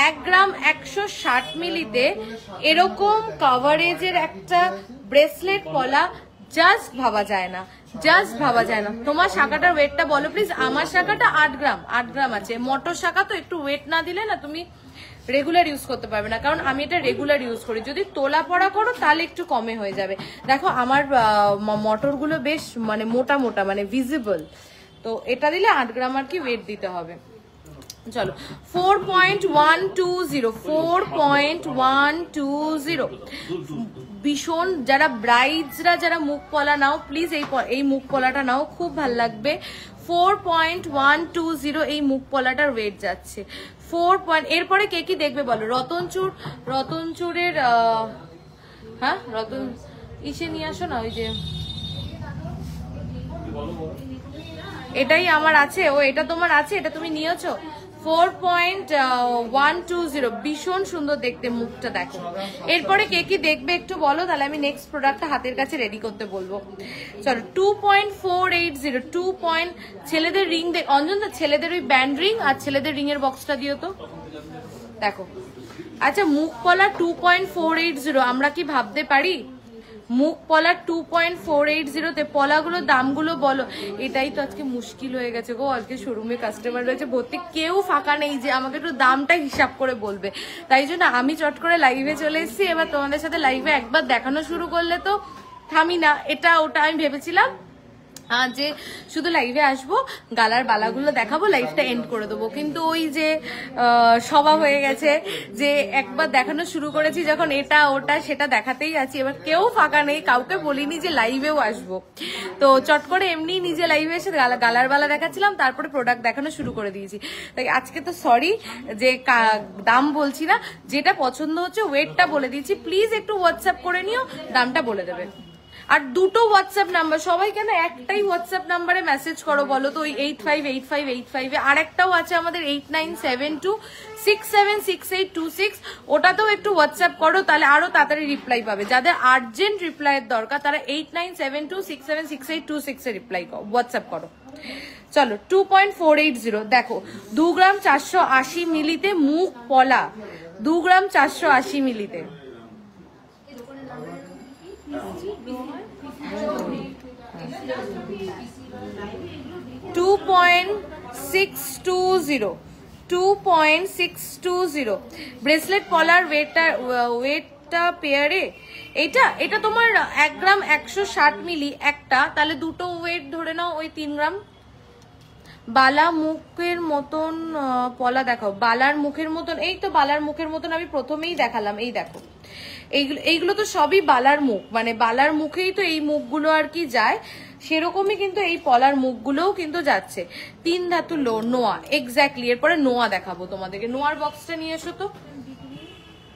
1 গ্রাম 160 মিলিতে এরকম কভারেজের একটা ব্রেসলেট পলা জাস্ট ভাবা যায় না, জাস্ট ভাবা যায় না। তোমার শাখাটার ওয়েটটা বলো প্লিজ। আমার শাখাটা 8 গ্রাম আছে। মটর শাখা তো একটু ওয়েট না দিলে না তুমি রেগুলার ইউজ করতে পারবে না, কারণ আমি এটা রেগুলার ইউজ করি। যদি তোলা পড়া করো তাহলে একটু কমে হয়ে যাবে। দেখো আমার মটরগুলো বেশ মানে মোটা মোটা, মানে ভিজিবল। তো এটা দিলে 8 গ্রাম আর কি ওয়েট দিতে হবে। চলো 4.120, 4.120। ভীষণ যারা ব্রাইডসরা যারা মুখ পলা নাও প্লিজ এই মুখ পলাটা নাও, খুব ভাল লাগবে। 4.120 এই মুখ পলাটার ওয়েট যাচ্ছে। 4. এরপরে কে কি দেখবে বলো? রতনচুরের হ্যাঁ রতন ইসে নিয়ে আসো না, ওই যে এটাই আমার আছে, ও এটা তোমার আছে, এটা তুমি নিয়েছো। 4.120 ভীষণ সুন্দর দেখতে মুখটা, দেখো। এরপরে কে কি দেখবে একটু বলো, তাহলে আমি নেক্সট প্রোডাক্টটা হাতের কাছে রেডি করতে বলবো। চলো 2.480, 2. ছেলেদের রিং অঞ্জন দা, ছেলেদের ওই ব্যান্ড রিং আর ছেলেদের রিং এর বক্সটা দিও তো, দেখো। আচ্ছা মুখ পলা 2.480 আমরা কি ভাবতে পারি? মুখ পলা 2.480 তে পলাগুলো দামগুলো বলো। এটাই তো আজকে মুশকিল হয়ে গেছে গো, আজকে শোরুমে কাস্টমার রয়েছে ভর্তি, কেউ ফাঁকা নেই যে আমাকে একটু দামটা হিসাব করে বলবে। তাই জন্য আমি চট করে লাইভে চলে এসেছি। এবার তোমাদের সাথে লাইভে একবার দেখানো শুরু করলে তো থামি না, এটা ওটা আমি ভেবেছিলাম যে শুধু লাইভে আসবো, গালার বালাগুলো দেখাবো, লাইভটা এন্ড করে দেবো। কিন্তু ওই যে স্বভাব হয়ে গেছে যে একবার দেখানো শুরু করেছি যখন, এটা ওটা সেটা দেখাতেই আছি। এবার কেউ ফাঁকা নেই, কাউকে বলিনি যে লাইভেও আসবো। তো চট করে এমনি নিজে লাইভে এসে গালার বালা দেখাচ্ছিলাম, তারপরে প্রোডাক্ট দেখানো শুরু করে দিয়েছি। তাই আজকে তো সরি যে দাম বলছি না, যেটা পছন্দ হচ্ছে ওয়েটটা বলে দিয়েছি। প্লিজ একটু হোয়াটসঅ্যাপ করে নিও, দামটা বলে দেবে। আর দুটো হোয়াটসঅ্যাপ নাম্বার, সবাই কেন একটাই হোয়াটসঅ্যাপ নাম্বারে মেসেজ করো বলো তো? ওই 858585 এ আর একটাও আছে আমাদের 8972676826। ওটাতেও একটু হোয়াটসঅ্যাপ করো, তাহলে আরো তাড়াতাড়ি রিপ্লাই পাবে। যাদের আর্জেন্ট রিপ্লাই এর দরকার তারা 8972676826 এ রিপ্লাই করো, হোয়াটসঅ্যাপ করো। চলো 2.480 দেখো, 2 গ্রাম 480 মিলিতে মুখ পলা, 2 গ্রাম 480 মিলিতে। 2.620 ব্রেসলেট পলার ওয়েটটা পেয়ারে। এটা তোমার 1 গ্রাম 160 মিলি একটা, তাহলে দুটো ওয়েট ধরে নাও ওই 3 গ্রাম। বালা মুখের মতন পলা দেখাও, বালার মুখের মতন। এই তো বালার মুখের মতন আমি প্রথমেই দেখালাম, এই দেখো। এইগুলো তো সবই বালার মুখ, মানে বালার মুখেই তো এই মুখগুলো আর কি যায়, সেরকমই কিন্তু এই পলার মুখগুলোও কিন্তু যাচ্ছে। 3 ধাতু নোয়া, এক্স্যাক্টলি। এরপরে নোয়া দেখাবো তোমাদেরকে। নোয়ার বক্সটা নিয়ে এসো তো।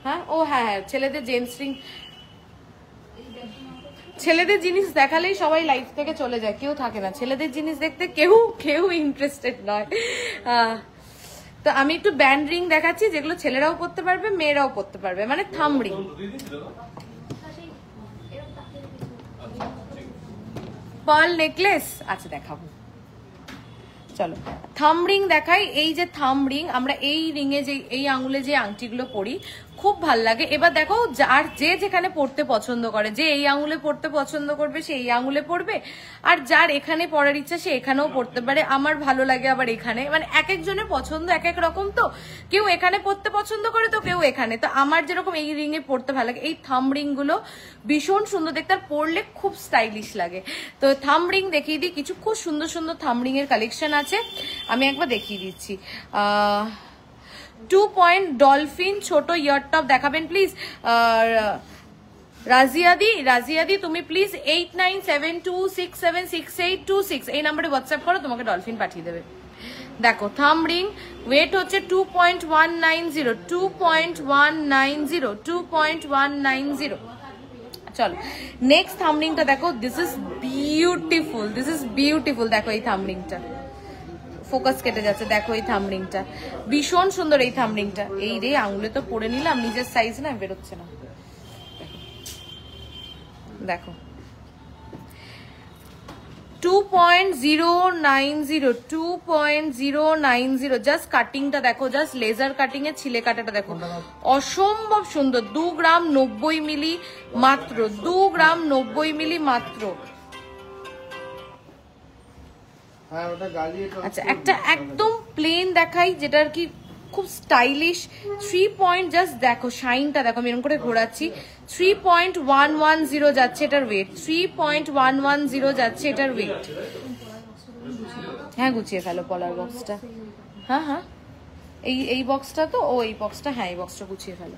হ্যাঁ ও হ্যাঁ, ছেলেদের জেন্টস রিং, ছেলেদের জিনিস দেখালেই সবাই লাইফ থেকে চলে যায়, কেউ থাকে না ছেলেদের জিনিস দেখতে, কেউ ইন্টারেস্টেড নয়। তো আমি একটু ব্যান্ড রিং দেখাচ্ছি, যেগুলো ছেলেরাও পরতে পারবে মেয়েরাও পরতে পারবে, মানে থাম রিং। পার্ল নেকলেস আচ্ছা দেখাবো। চলো থাম রিং দেখাই। এই যে থাম রিং, আমরা এই রিঙে যে এই আঙুলে যে আংটিগুলো পরি খুব ভাল লাগে। এবার দেখো আর যে যেখানে পড়তে পছন্দ করে, যে এই আঙুলে পড়তে পছন্দ করবে সে এই আঙুলে পড়বে, আর যার এখানে পড়ার ইচ্ছা সে এখানেও পড়তে পারে। আমার ভালো লাগে আবার এখানে, মানে এক একজনের পছন্দ এক এক রকম। তো কেউ এখানে পড়তে পছন্দ করে তো কেউ এখানে। তো আমার যেরকম এই রিঙে পড়তে ভালো লাগে। এই থাম রিং গুলো ভীষণ সুন্দর দেখতে, আর পরলে খুব স্টাইলিশ লাগে। তো থাম রিং দেখিয়ে দিই, কিছু খুব সুন্দর সুন্দর থাম রিং এর কালেকশন আছে, আমি একবার দেখিয়ে দিচ্ছি। 2 পয়েন্ট ডলফিন ছোট ইয়ার টপ দেখাবেন প্লিজ। রাজিয়াদি তুমি প্লিজ 8972676826 এই নাম্বারে হোয়াটসঅ্যাপ করো, তোমাকে ডলফিন পাঠিয়ে দেবে। দেখো থাম রিং ওয়েট হচ্ছে 2.190। চলো নেক্সট থাম রিংটা দেখো। দিস ইজ বিউটিফুল, দেখো এই থাম রিংটা, ফোকাস কেটে যাচ্ছে, দেখো এই থাম রিংটা ভীষণ সুন্দর। এই থাম রিংটা এই রে আঙুলে তো পরে নিলাম, নিজের সাইজ না বেরোচ্ছে না, দেখো 2.090, 2.090, জাস্ট কাটিংটা দেখো, জাস্ট লেজার কাটিং এর ছিলে কাটাটা দেখো, অসম্ভব সুন্দর। 2 গ্রাম 90 মিলি মাত্র, 2 গ্রাম 90 মিলি মাত্র। আচ্ছা, একটা একদম প্লেন দেখাই যেটা আর কি খুব স্টাইলিশ। 3 পয়েন্ট, জাস্ট দেখো শাইনটা দেখো, আমি এরকম করে ঘোরাচ্ছি। 3.110 যাচ্ছে এটার ওয়েট, 3.110 যাচ্ছে এটার ওয়েট। হ্যাঁ গুছিয়ে ফেলো পলার বক্সটা। হ্যাঁ হ্যাঁ, এই বক্সটা তো, ও এই বক্সটা, হ্যাঁ এই বক্সটা গুছিয়ে ফেলো।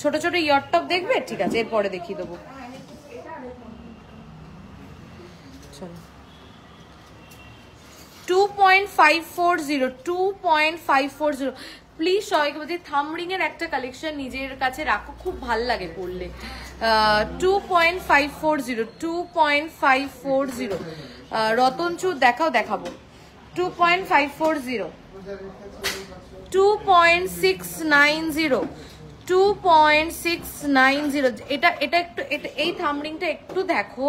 ছোট ছোট ইয়ারটপ দেখবে? ঠিক আছে, এরপরে দেখিয়ে দেবো। চলো 2.540, 2.540। প্লিজ সবাইকে বলছি থামরিং এর একটা কালেকশন নিজের কাছে রাখো, খুব ভাল লাগে পড়লে। 2.540, 2.540। রতনচুর দেখাবো। 2.540, 2.690, 2.690। এটা একটু, এই থামরিংটা একটু দেখো,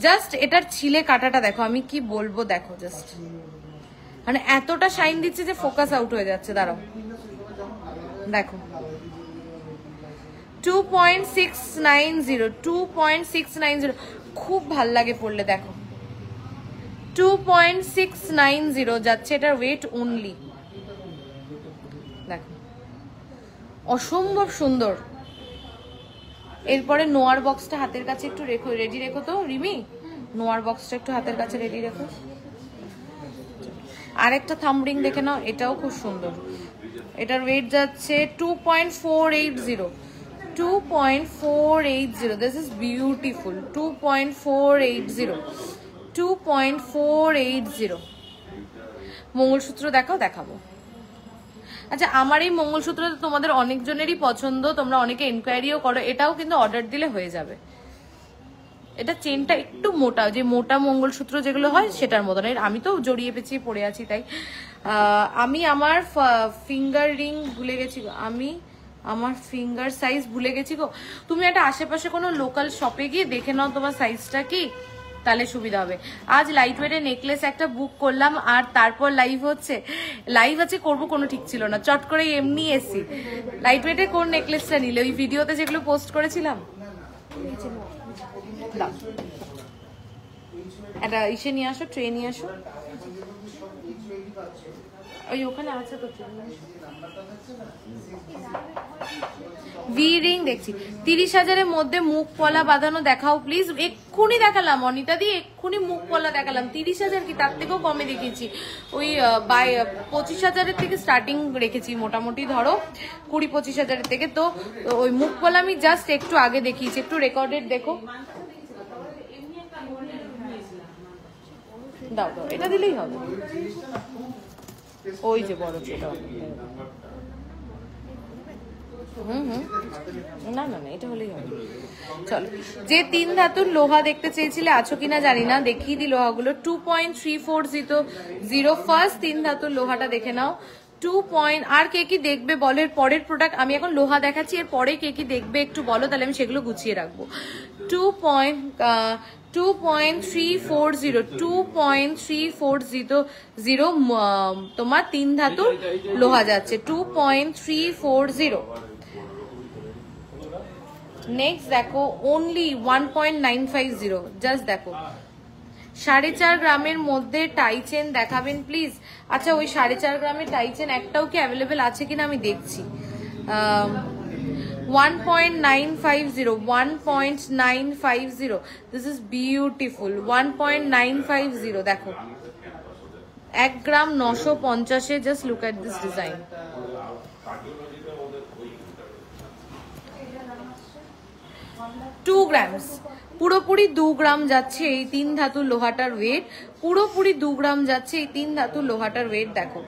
জাস্ট এটার ছিলে কাটাটা দেখো, আমি কি বলবো দেখো, জাস্ট মানে এতটা শাইন দিচ্ছে যে ফোকাস আউট হয়ে যাচ্ছে। দাঁড়াও দেখো, 2.690, 2.690, খুব ভাল লাগে পড়লে দেখো। 2.690 যাচ্ছে এটার ওয়েট অনলি, দেখো অসম্ভব সুন্দর। এরপরে নোয়ার বক্সটা হাতের কাছে একটু রেডি রেখো তো রিমি, নোয়ার বক্সটা একটু হাতের কাছে রেডি রেখো। আরেকটা থামরিং দেখে নাও, এটাও খুব সুন্দর। এটার ওয়েট যাচ্ছে 2.480, 2.480। This is beautiful. 2.480, 2.480। মঙ্গলসূত্র দেখাবো। আচ্ছা, আমার এই মঙ্গলসূত্রটা তোমাদের অনেকজনেরই পছন্দ, তোমরা অনেকে এনকোয়ারিও করো, এটাও কিন্তু অর্ডার দিলে হয়ে যাবে। এটা চেনটা একটু মোটা, যে মোটা মঙ্গলসূত্র যেগুলো হয় সেটার মতন। আমি তো জড়িয়ে পেঁচিয়ে পড়ে আছি, তাই আমি আমার ফিঙ্গার রিং ভুলে গেছি, আমি আমার ফিঙ্গার সাইজ ভুলে গেছি গো। তুমি একটা আশেপাশে কোনো লোকাল শপে গিয়ে দেখে নাও তোমার সাইজটা কি, তাহলে সুবিধা হবে। আজ লাইট ওয়েটের নেকলেস একটা বুক করলাম, আর তারপর লাইভ আছে করবো কোনো ঠিক ছিল না, চট করে এমনি এসি। লাইট ওয়েটের কোন নেকলেসটা নিলে? ওই ভিডিওতে যেগুলো পোস্ট করেছিলাম, একটা ইসে নিয়ে আসো, ট্রে নিয়ে আসো, ওই ওখানে আছে তো। ভি রিং দেখছি 30,000-এর মধ্যে মুখ পলা বাঁধানো দেখাও প্লিজ। এক্ষুনি দেখালাম অনিতা দি, এক্ষুনি মুখ পলা দেখালাম। 30,000 কি, তার থেকেও কমে দেখিয়েছি। ওই 25,000-এর থেকে স্টার্টিং রেখেছি মোটামুটি, ধরো 20-25,000-এর থেকে। তো ওই মুখ পলা আমি জাস্ট একটু আগে দেখিয়েছি, একটু রেকর্ডেড দেখো। দাও এটা দিলেই হবে। ওই যে বড় ছোটা, না এটা হলেই হবে। চলো, যে 3 ধাতুর লোহা দেখতে চেয়েছিলে আছো কিনা জানি না, দেখিয়ে দি লোহাগুলো। 2.340, ফার্স্ট 3 ধাতুর লোহাটা দেখে নাও। 2 পয়েন্ট। আর কে কি দেখবে বলো? এর পরের প্রোডাক্ট আমি এখন লোহা দেখাচ্ছি, এর পরে কে কি দেখবে একটু বলো, তাহলে আমি সেগুলো গুছিয়ে রাখবো। 2.340, 2.340 তোমার 3 ধাতুর লোহা যাচ্ছে। 2.340। নেক্সট দেখো, অনলি 1.950। জাস্ট দেখো, 4.5 গ্রামের মধ্যে টাই চেন দেখাবেন প্লিজ। আচ্ছা, ওই 4.5 গ্রামের টাই চেন একটাও কি অ্যাভেলেবেল আছে কিনা আমি দেখছি। 1.950, 1.950। This is beautiful. 1.950 দেখো, 1 গ্রাম 950-এ। Just look at this design. Grams, পুরোপুরি 2 গ্রাম যাচ্ছে এই 3 ধাতুর লোহাটার ওয়েট। পুরোপুরি 2 গ্রাম যাচ্ছে এই 3 ধাতুর লোহাটার ওয়েট। দেখো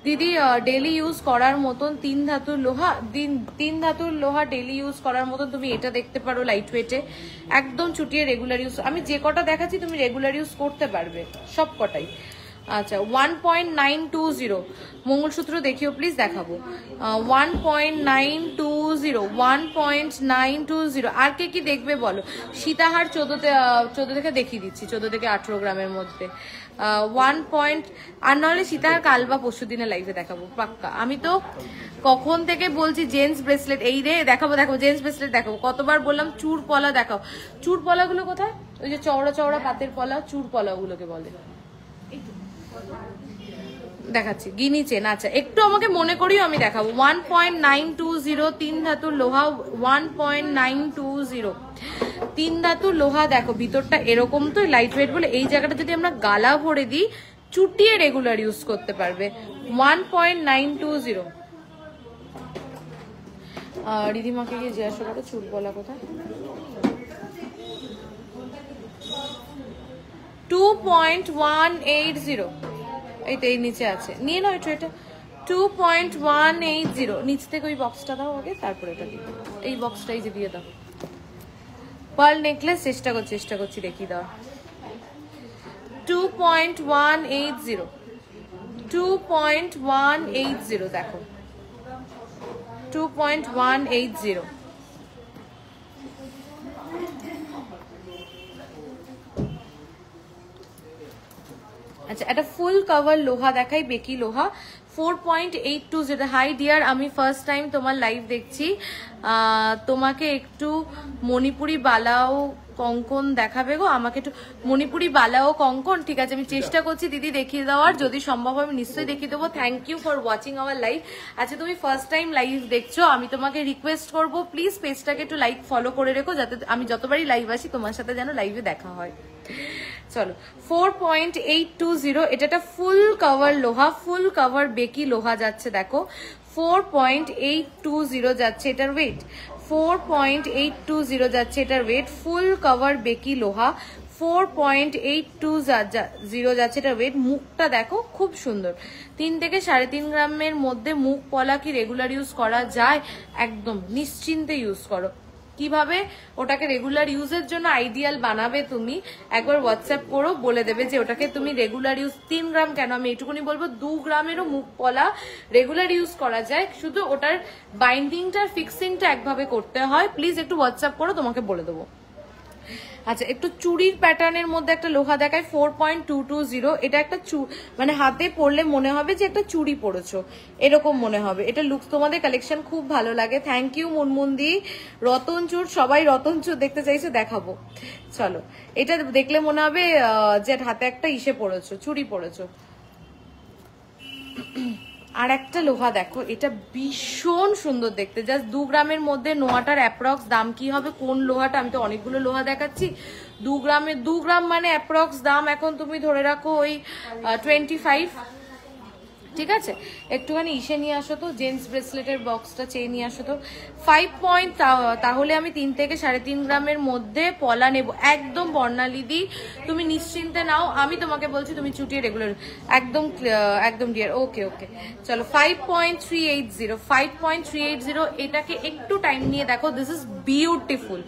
দিদি, ডেলি ইউজ করার মতন 3 ধাতুর লোহা, 3 ধাতুর লোহা ডেলি ইউজ করার মতন তুমি এটা দেখতে পারো লাইট ওয়েটে, একদম চুটিয়ে রেগুলার ইউজ। আমি যে কটা দেখাচ্ছি তুমি রেগুলার ইউজ করতে পারবে সব কটাই। আচ্ছা 1.920 মঙ্গলসূত্র দেখিও প্লিজ, দেখাবো 1.920 1.920। আর কে কি দেখবে বলো? সীতাহার 14 থেকে দেখিয়ে দিচ্ছি, 14 থেকে 18 গ্রামের মধ্যে 1. আর নাহলে সীতাহার কাল বা পরশু দিনে লাইভে দেখাবো পাক্কা। আমি তো কখন থেকে বলছি জেন্টস ব্রেসলেট এই রে দেখাবো, জেন্টস ব্রেসলেট দেখাবো, কতবার বললাম চুর পলা দেখাও। চুর পলাগুলো কোথায়? ওই যে চওড়া চওড়া পাতের পলা, চুর পলাগুলোকে বলে। দেখাচ্ছি গিনি চেন। আচ্ছা একটু আমাকে মনে করিও, আমি দেখাবো 1.920 তিন ধাতুর লোহা 1.920 তিন ধাতুর লোহা। দেখো ভিতরটা এরকম তো লাইট ওয়েট বলে এই জায়গাটা যদি আমরা গালা ভরে দিই চুটিয়ে রেগুলার ইউজ করতে পারবে। 1.920। রিধিমাকে গিয়ে জিজ্ঞাসা করো চুল বলা কোথায়। 2.180 এই তো এই নিচে আছে, নিয়ে নাও এটা। 2.180 নিচ থেকে ওই বক্সটা দাও আগে, তারপরে এটা দিই। এই বক্সটাই যে দিয়ে দাও। পার্ল নেকলেস চেষ্টা করছি দেখিয়ে দাও। 2.180 2.180 দেখো 2.180। আচ্ছা একটা ফুল কভার লোহা দেখাই, বেকি লোহা 4.820। হাই ডিয়ার, আমি ফার্স্ট টাইম তোমার লাইভ দেখছি, তোমাকে একটু মণিপুরি বালাও কঙ্কন দেখাবে গো, আমাকে একটু মণিপুরি বালাও কঙ্কন। ঠিক আছে আমি চেষ্টা করছি দিদি দেখিয়ে দেওয়ার, যদি সম্ভব হয় আমি নিশ্চয়ই দেখিয়ে দেবো। Thank you for watching our live. আচ্ছা তুমি ফার্স্ট টাইম লাইভ দেখছো, আমি তোমাকে রিকোয়েস্ট করবো প্লিজ পেজটাকে একটু লাইক ফলো করে রেখো, যাতে আমি যতবারই লাইভ আসি তোমার সাথে যেন লাইভে দেখা হয়। চলো 4.820 এটা একটা ফুল কভার লোহা, ফুল কভার বেকি লোহা যাচ্ছে দেখো 4.820 যাচ্ছে এটার ওয়েট, 4.820 যাচ্ছে এটার ওয়েট, ফুল কভার বেকি লোহা 4.820 যাচ্ছে এটার ওয়েট। মুখটা দেখো খুব সুন্দর, 3 থেকে 3.5 গ্রামের মধ্যে মুখ পলা কি রেগুলার ইউজ করা যায়? একদম নিশ্চিন্তে ইউজ করো। কিভাবে ওটাকে রেগুলার ইউজের জন্য আইডিয়াল বানাবে তুমি একবার হোয়াটসঅ্যাপ করো, বলে দেবে যে ওটাকে তুমি রেগুলার ইউজ 3 গ্রাম কেন, আমি এইটুকুনি বলবো 2 গ্রামেরও মুখ পলা রেগুলার ইউজ করা যায়, শুধু ওটার বাইন্ডিংটা ফিক্সিংটা একভাবে করতে হয়। প্লিজ একটু হোয়াটসঅ্যাপ করো, তোমাকে বলে দেবো। আচ্ছা একটু চুড়ির প্যাটার্নের মধ্যে একটা লোহা দেখায় 4.220। এটা একটা মানে হাতে পরলে মনে হবে যে একটা চুড়ি পরেছো এরকম মনে হবে। এটা লুকস তোমাদের কালেকশন খুব ভালো লাগে, থ্যাংক ইউ মুনমুন্দি। রতনচুর, সবাই রতনচুর দেখতে চাইছো, দেখাবো চলো। এটা দেখলে মনে হবে যে হাতে একটা ইসে পরেছো, চুড়ি পরেছো। আর একটা লোহা দেখো, এটা ভীষণ সুন্দর দেখতে, জাস্ট 2 গ্রামের মধ্যে। নোয়াটার অ্যাপ্রক্স দাম কি হবে, কোন লোহাটা, আমি তো অনেকগুলো লোহা দেখাচ্ছি। 2 গ্রাম মানে অ্যাপ্রক্স দাম এখন তুমি ধরে রাখো ওই 25। ঠিক আছে একটুখানি ইসে নিয়ে আসো তো, জেন্টস ব্রেসলেটের বক্সটা চেয়ে নিয়ে আসো তো। 5 পয়েন্ট, তাহলে আমি 3 থেকে 3.5 গ্রামের মধ্যে পলা নেব। একদম বর্ণালিদি তুমি নিশ্চিন্তে নাও, আমি তোমাকে বলছি তুমি চুটিয়ে রেগুলার একদম ডিয়ার। ওকে ওকে চলো 5.380 5.380। এটাকে একটু টাইম নিয়ে দেখো, দিস ইজ বিউটিফুল।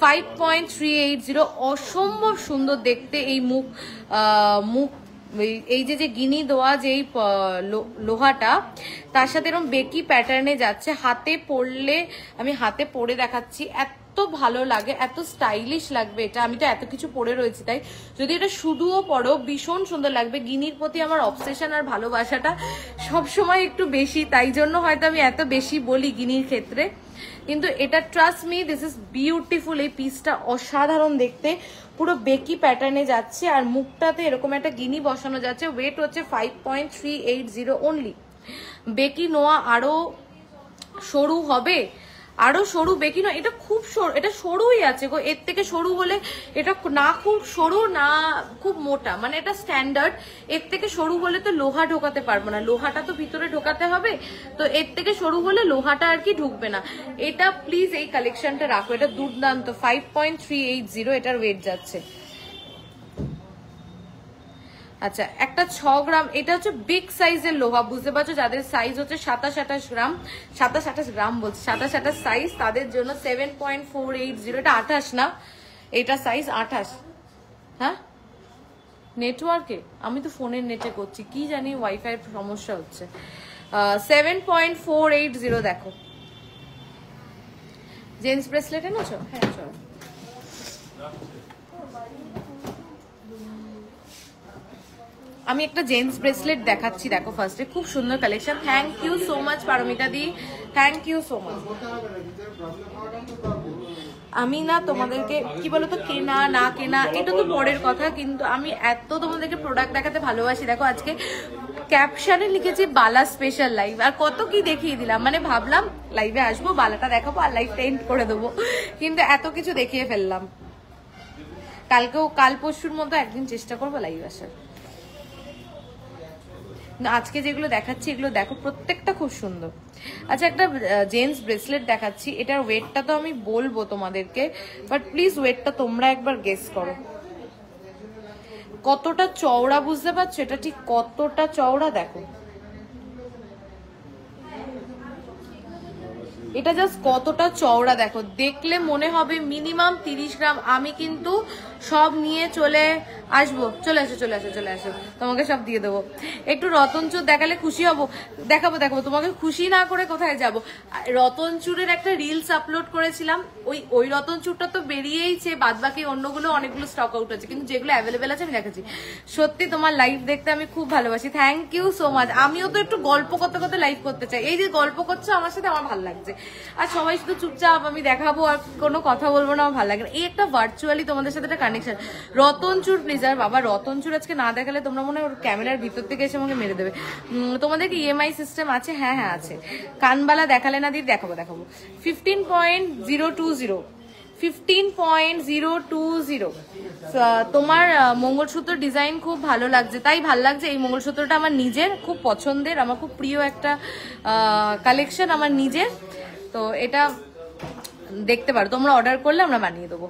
5.380 অসম্ভব সুন্দর দেখতে এই মুখ এই যে গিনি দেওয়া যে লোহাটা তার সাথে এরকম বেকি প্যাটার্নে যাচ্ছে। হাতে পরলে, আমি হাতে পরে দেখাচ্ছি, এত ভালো লাগে, এত স্টাইলিশ লাগবে এটা। আমি তো এত কিছু পরে রয়েছি, তাই যদি এটা শুধুও পরো ভীষণ সুন্দর লাগবে। গিনির প্রতি আমার অবসেশন আর ভালোবাসাটা সবসময় একটু বেশি, তাই জন্য হয়তো আমি এত বেশি বলি গিনির ক্ষেত্রে। কিন্তু এটা trust me, this is beautiful. এই পিসটা অসাধারণ দেখতে, পুরো বেকি প্যাটার্নে যাচ্ছে আর মুখটাতে এরকম একটা গিনি বসানো যাচ্ছে। ওয়েট হচ্ছে 5.380 অনলি। বেকি নোয়া আরো সরু হবে, আরো সরু বেকি নয়, এটা খুব সরু, এটা সরুই আছে গো। এর থেকে সরু হলে এটা না খুব সরু না খুব মোটা, মানে এটা স্ট্যান্ডার্ড। এর থেকে সরু হলে তো লোহা ঢোকাতে পারবো না, লোহাটা তো ভিতরে ঢোকাতে হবে, তো এর থেকে সরু হলে লোহাটা আর কি ঢুকবে না। এটা প্লিজ এই কালেকশনটা রাখো, এটা দুর্দান্ত। 5.380 এটার ওয়েট যাচ্ছে। আচ্ছা একটা 6 গ্রাম, এটা হচ্ছে বিগ সাইজের লোহা, বুঝতে পারছো, যাদের সাইজ হচ্ছে 27-28 গ্রাম, 27-28 গ্রাম বলছে, 27-28 সাইজ, তাদের জন্য 7.480। এটা 28 না, এটা সাইজ 28। হ্যাঁ নেটওয়ার্কে? আমি তো ফোনের নেটে করছি, কি জানি ওয়াইফাই সমস্যা হচ্ছে। 7.480 দেখো। জেন্টস ব্রেসলেট এনেছো? হ্যাঁ চলো। আমি একটা জেন্টস ব্রেসলেট দেখাচ্ছি, দেখো ফার্স্টে, খুব সুন্দর collection. Thank you so much Paramita দি, থ্যাংক ইউ সো মাচ। আমি না তোমাদেরকে কি বলতো, কেনা না কেনা এটা তো পরের কথা, কিন্তু আমি এত তোমাদেরকে প্রোডাক্ট দেখাতে ভালোবাসি। দেখো আজকে ক্যাপশনে লিখেছি বালা স্পেশাল লাইভ, আর কত কি দেখিয়ে দিলাম। মানে ভাবলাম লাইভে আসবো, বালাটা দেখাবো আর লাইভটা এন্ড করে দেবো, কিন্তু এত কিছু দেখিয়ে ফেললাম। কাল পরশুর মধ্যে একদিন চেষ্টা করবো লাইভ আসার। আজকে যেগুলো দেখাচ্ছি এগুলো দেখো, প্রত্যেকটা খুব সুন্দর। আচ্ছা, একটা জেন্টস ব্রেসলেট দেখাচ্ছি, এটার ওয়েটটা তো আমি বলবো তোমাদেরকে, বাট প্লিজ ওয়েটটা তোমরা একবার গেস করো কতটা চওড়া, বুঝতে পারছো এটা ঠিক কতটা চওড়া? দেখো এটা জাস্ট কতটা চওড়া দেখো, দেখলে মনে হবে মিনিমাম 30 গ্রাম। আমি কিন্তু সব নিয়ে চলে আসবো, চলে আসো চলে আসো চলে আসো, তোমাকে সব দিয়ে দেবো। একটু রতনচুর দেখালে খুশি হব। দেখাবো দেখাবো, তোমাকে খুশি না করে কোথায় যাব। রতনচুরের একটা রিলস আপলোড করেছিলাম, ওই রতনচুরটা তো বেরিয়েইছে, বাদ বাকি অন্যগুলো অনেকগুলো স্টক আউট আছে, কিন্তু যেগুলো অ্যাভেলেবেল আছে আমি দেখাচ্ছি। সত্যি তোমার লাইভ দেখতে আমি খুব ভালোবাসি, থ্যাংক ইউ সো মাচ। আমিও তো একটু গল্প করতে করতে লাইভ করতে চাই, এই যে গল্প করছো আমার সাথে, আমার ভালো লাগছে। আর সবাই শুধু চুপচাপ আমি দেখাবো আর কোনো কথা বলবো না, আমার ভালো লাগে না। এই একটা ভার্চুয়ালি তোমাদের সাথে একটা কানেকশন। রতনচুর প্লিজ, আর বাবা রতনচুর আজকে না দেখালে তোমরা মনে হয় ওর ক্যামেরার ভিতর থেকে এসে আমাকে মেরে দেবে। তোমাদের কি ইএমআই সিস্টেম আছে? হ্যাঁ হ্যাঁ আছে। কানবালা দেখালে না দিদি? দেখাবো দেখাবো। 15.020 15.020। তোমার মঙ্গলসূত্র ডিজাইন খুব ভালো লাগছে, তাই ভালো লাগছে। এই মঙ্গলসূত্রটা আমার নিজের খুব পছন্দের, আমার খুব প্রিয় একটা কালেকশন আমার নিজের। তো এটা দেখতে পারো, তোমরা অর্ডার করলে আমরা বানিয়ে দেবো।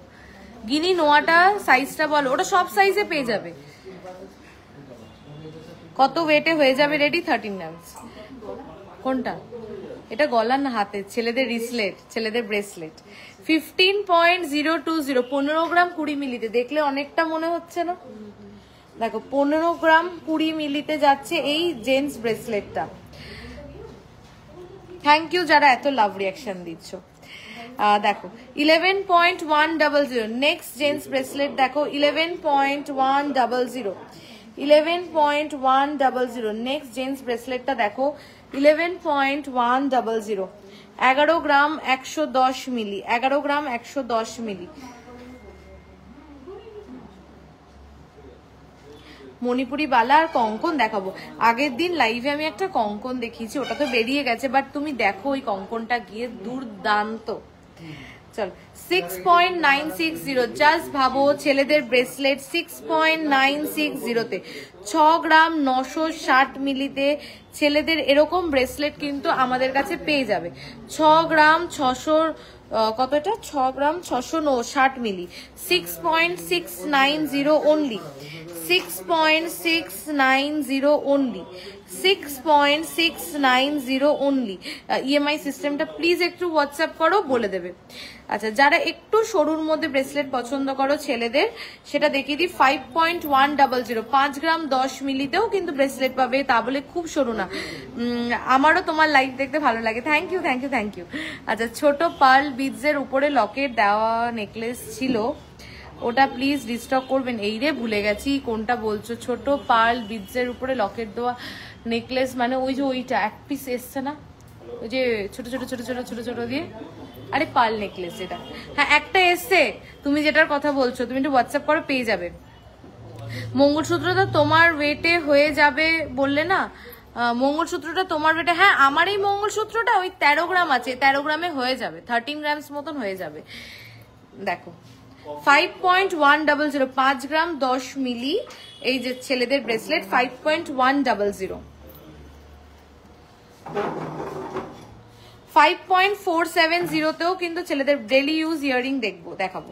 গিনি নোয়াটা সাইজটা বলো, ওটা সব সাইজে পেয়ে যাবে। কত ওয়েটে হয়ে যাবে রেডি? 13 গ্রামস। কোনটা এটা? গলার না হাতে? ছেলেদের রিসলেট, ছেলেদের ব্রেসলেট। 15.020, 15 গ্রাম 20 মিলিতে। দেখলে অনেকটা মনে হচ্ছে না? দেখো 15 গ্রাম 20 মিলিতে যাচ্ছে এই জেন্টস ব্রেসলেটটা। থ্যাংক ইউ যারা এত লাভ রিয়াকশন দিচ্ছ। দেখো 11.100। নেক্সট জেন্টস ব্রেসলেট দেখো 11.100। 11.100 নেক্সট জেন্টস ব্রেসলেটটা দেখো 11.100। 11 গ্রাম 110 মিলি। 11 গ্রাম 110 মিলি। মণিপুরি বালা আর কঙ্কন দেখাবো। আগের দিন লাইভে আমি একটা কঙ্কন দেখিয়েছি, ওটা তো বেরিয়ে গেছে, বাট তুমি দেখো ওই কঙ্কনটা গিয়ে দুর্দান্ত। চল 6.960। জাস্ট ভাবো ছেলেদের ব্রেসলেট 6.960 6 গ্রাম 960 মিলিতে ছেলেদের এরকম ব্রেসলেট কিন্তু আমাদের কাছে পেয়ে যাবে। 6 গ্রাম 600 কত এটা? 6 গ্রাম 660 মিলি। 6.690 অনলি। 6.690 অনলি। 6.690 অনলি। ইএমআই সিস্টেমটা প্লিজ একটু হোয়াটসঅ্যাপ করো, বলে দেবে। আচ্ছা, যারা একটু সরুর মধ্যে ব্রেসলেট পছন্দ করো ছেলেদের, সেটা দেখিয়ে দিই। 5.100 5 গ্রাম 10 মিলিতেও কিন্তু ব্রেসলেট পাবে, তা বলে খুব সরু না। আমারও তোমার লাইভ দেখতে ভালো লাগে, thank you thank you thank you. আচ্ছা, ছোট পার্ল বিডসের উপরে লকেট দেওয়া নেকলেস ছিল, ওটা প্লিজ রিস্টক করবেন। এই রে ভুলে গেছি কোনটা বলছো। ছোট পার্ল বিডসের উপরে লকেট দেওয়া নেকলেস মানে ওই যে ওইটা এক পিস এসছে না, ওই যে ছোট ছোট ছোট ছোট ছোট ছোট দিয়ে, আরে পার্ল নেকলেস যেটা, হ্যাঁ একটা এসছে। তুমি যেটার কথা বলছো তুমি একটু হোয়াটসঅ্যাপ করো, পেয়ে যাবে। মঙ্গলসূত্রটা তোমার ওয়েটে হয়ে যাবে বললে না? মঙ্গলসূত্রটা তোমার ওয়েটে, হ্যাঁ আমার এই মঙ্গলসূত্রটা ওই 13 গ্রাম আছে, 13 গ্রামে হয়ে যাবে, 13 গ্রামস মতন হয়ে যাবে। দেখো 5.100 5 গ্রাম 10 মিলি এই যে ছেলেদের ব্রেসলেট 5.100। 5.470তেও কিন্তু ছেলেদের ডেলি ইউজ ইয়ারিং দেখাবো।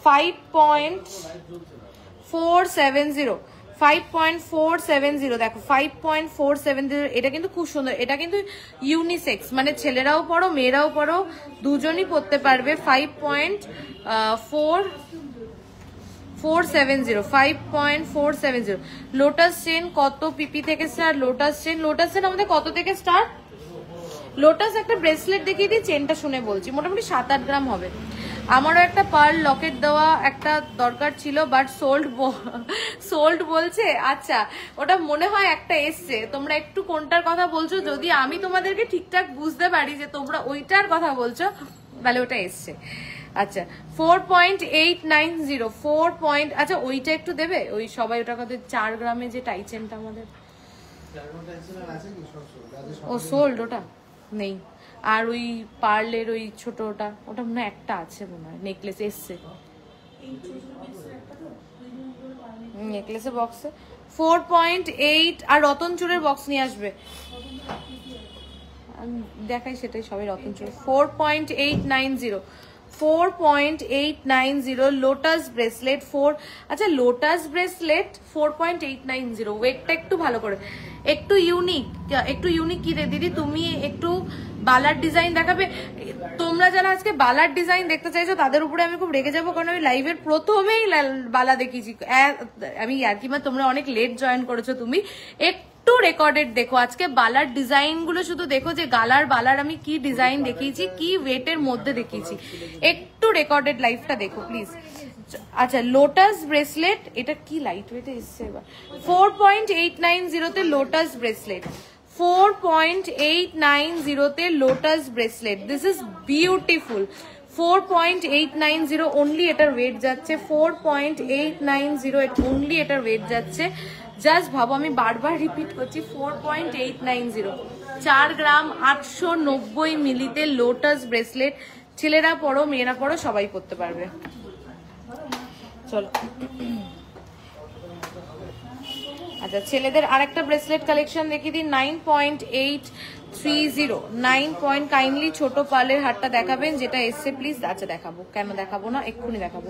5.470 5.470 দেখো 5.470। এটা কিন্তু খুব সুন্দর, এটা কিন্তু ইউনিসেক্স, মানে ছেলেরাও পরো মেয়েরাও পরো, দুজনই পরতে পারবে। 470, 5.470. লোটাস চেন কত পিপি থেকে স্টার্ট? লোটাস চেন আমাদের কত থেকে স্টার্ট? লোটাস একটা ব্রেসলেট দেখিয়ে দিই, চেনটা শুনে বলছি, মোটামুটি 7-8 গ্রাম হবে। আমারও একটা পার্ল লকেট দেওয়া একটা দরকার ছিল, বাট সোল্ড বলছে। আচ্ছা, ওটা মনে হয় একটা এসছে, তোমরা একটু কোনটার কথা বলছো, যদি আমি তোমাদেরকে ঠিকঠাক বুঝতে পারি যে তোমরা ওইটার কথা বলছো, তাহলে ওটা এসছে। আচ্ছা 4.890, 4. আচ্ছা ওইটা একটু দেবে, ওই সবাই ওটা কত 4 গ্রামে যে টাই চেনটা আমাদের, ও সোল্ড, ওটা নেই। আর ওই পার্লের ওই ছোট ওটা মনে হয় একটা আছে, মনে হয় নেকলেস এসছে নেকলেসের বক্সে 4.8। আর রতন চূড়ের বক্স নিয়ে আসবে, দেখাই সেটাই সবাই রতন চূড়। 4.890, 4.890 lotus bracelet 4। আচ্ছা লোটাস ব্রেসলেট 4.890, ওয়েটটা একটু ভালো করে, একটু ইউনিক কি রে দিদি, তুমি একটু বালার ডিজাইন দেখাবে। তোমরা যারা আজকে বালার ডিজাইন দেখতে চাইছো তাদের উপরে আমি খুব রেগে যাবো, কারণ আমি লাইভের প্রথমেই বালা দেখিয়েছি। আমি ইয়ার্কিমা, তোমরা অনেক লেট জয়েন করেছো, তুমি একটু রেকর্ডেড দেখো, আজকে বালার ডিজাইন গুলো শুধু দেখো যে বালার আমি কি ডিজাইন দেখিয়েছি, কি ওয়েটের মধ্যে দেখিয়েছি, একটু রেকর্ডেড লাইভটা দেখো প্লিজ। আচ্ছা লোটাস ব্রেসলেট, এটা কি লাইট ওয়েটে এসছে এবার। 4.890 তে লোটাস ব্রেসলেট, 4.890 তে lotus bracelet, this is beautiful. 4.890 only এটার ওয়েট যাচ্ছে, 4.890 অনলি এটার ওয়েট যাচ্ছে। জাস্ট ভাবো, আমি বারবার রিপিট করছি, 4.890, 4 গ্রাম 890 মিলিতে লোটাস ব্রেসলেট। ছেলেরা পড়ো, মেয়েরা পড়ো, সবাই পড়তে পারবে। চলো আচ্ছা ছেলেদের আরেকটা ব্রেসলেট কালেকশন দেখিয়ে দিই, 9.830, 9. কাইন্ডলি ছোট পার্লের হারটা দেখাবেন যেটা এসছে প্লিজ। আচ্ছা দেখাবো, কেন দেখাবো না, এক্ষুনি দেখাবো।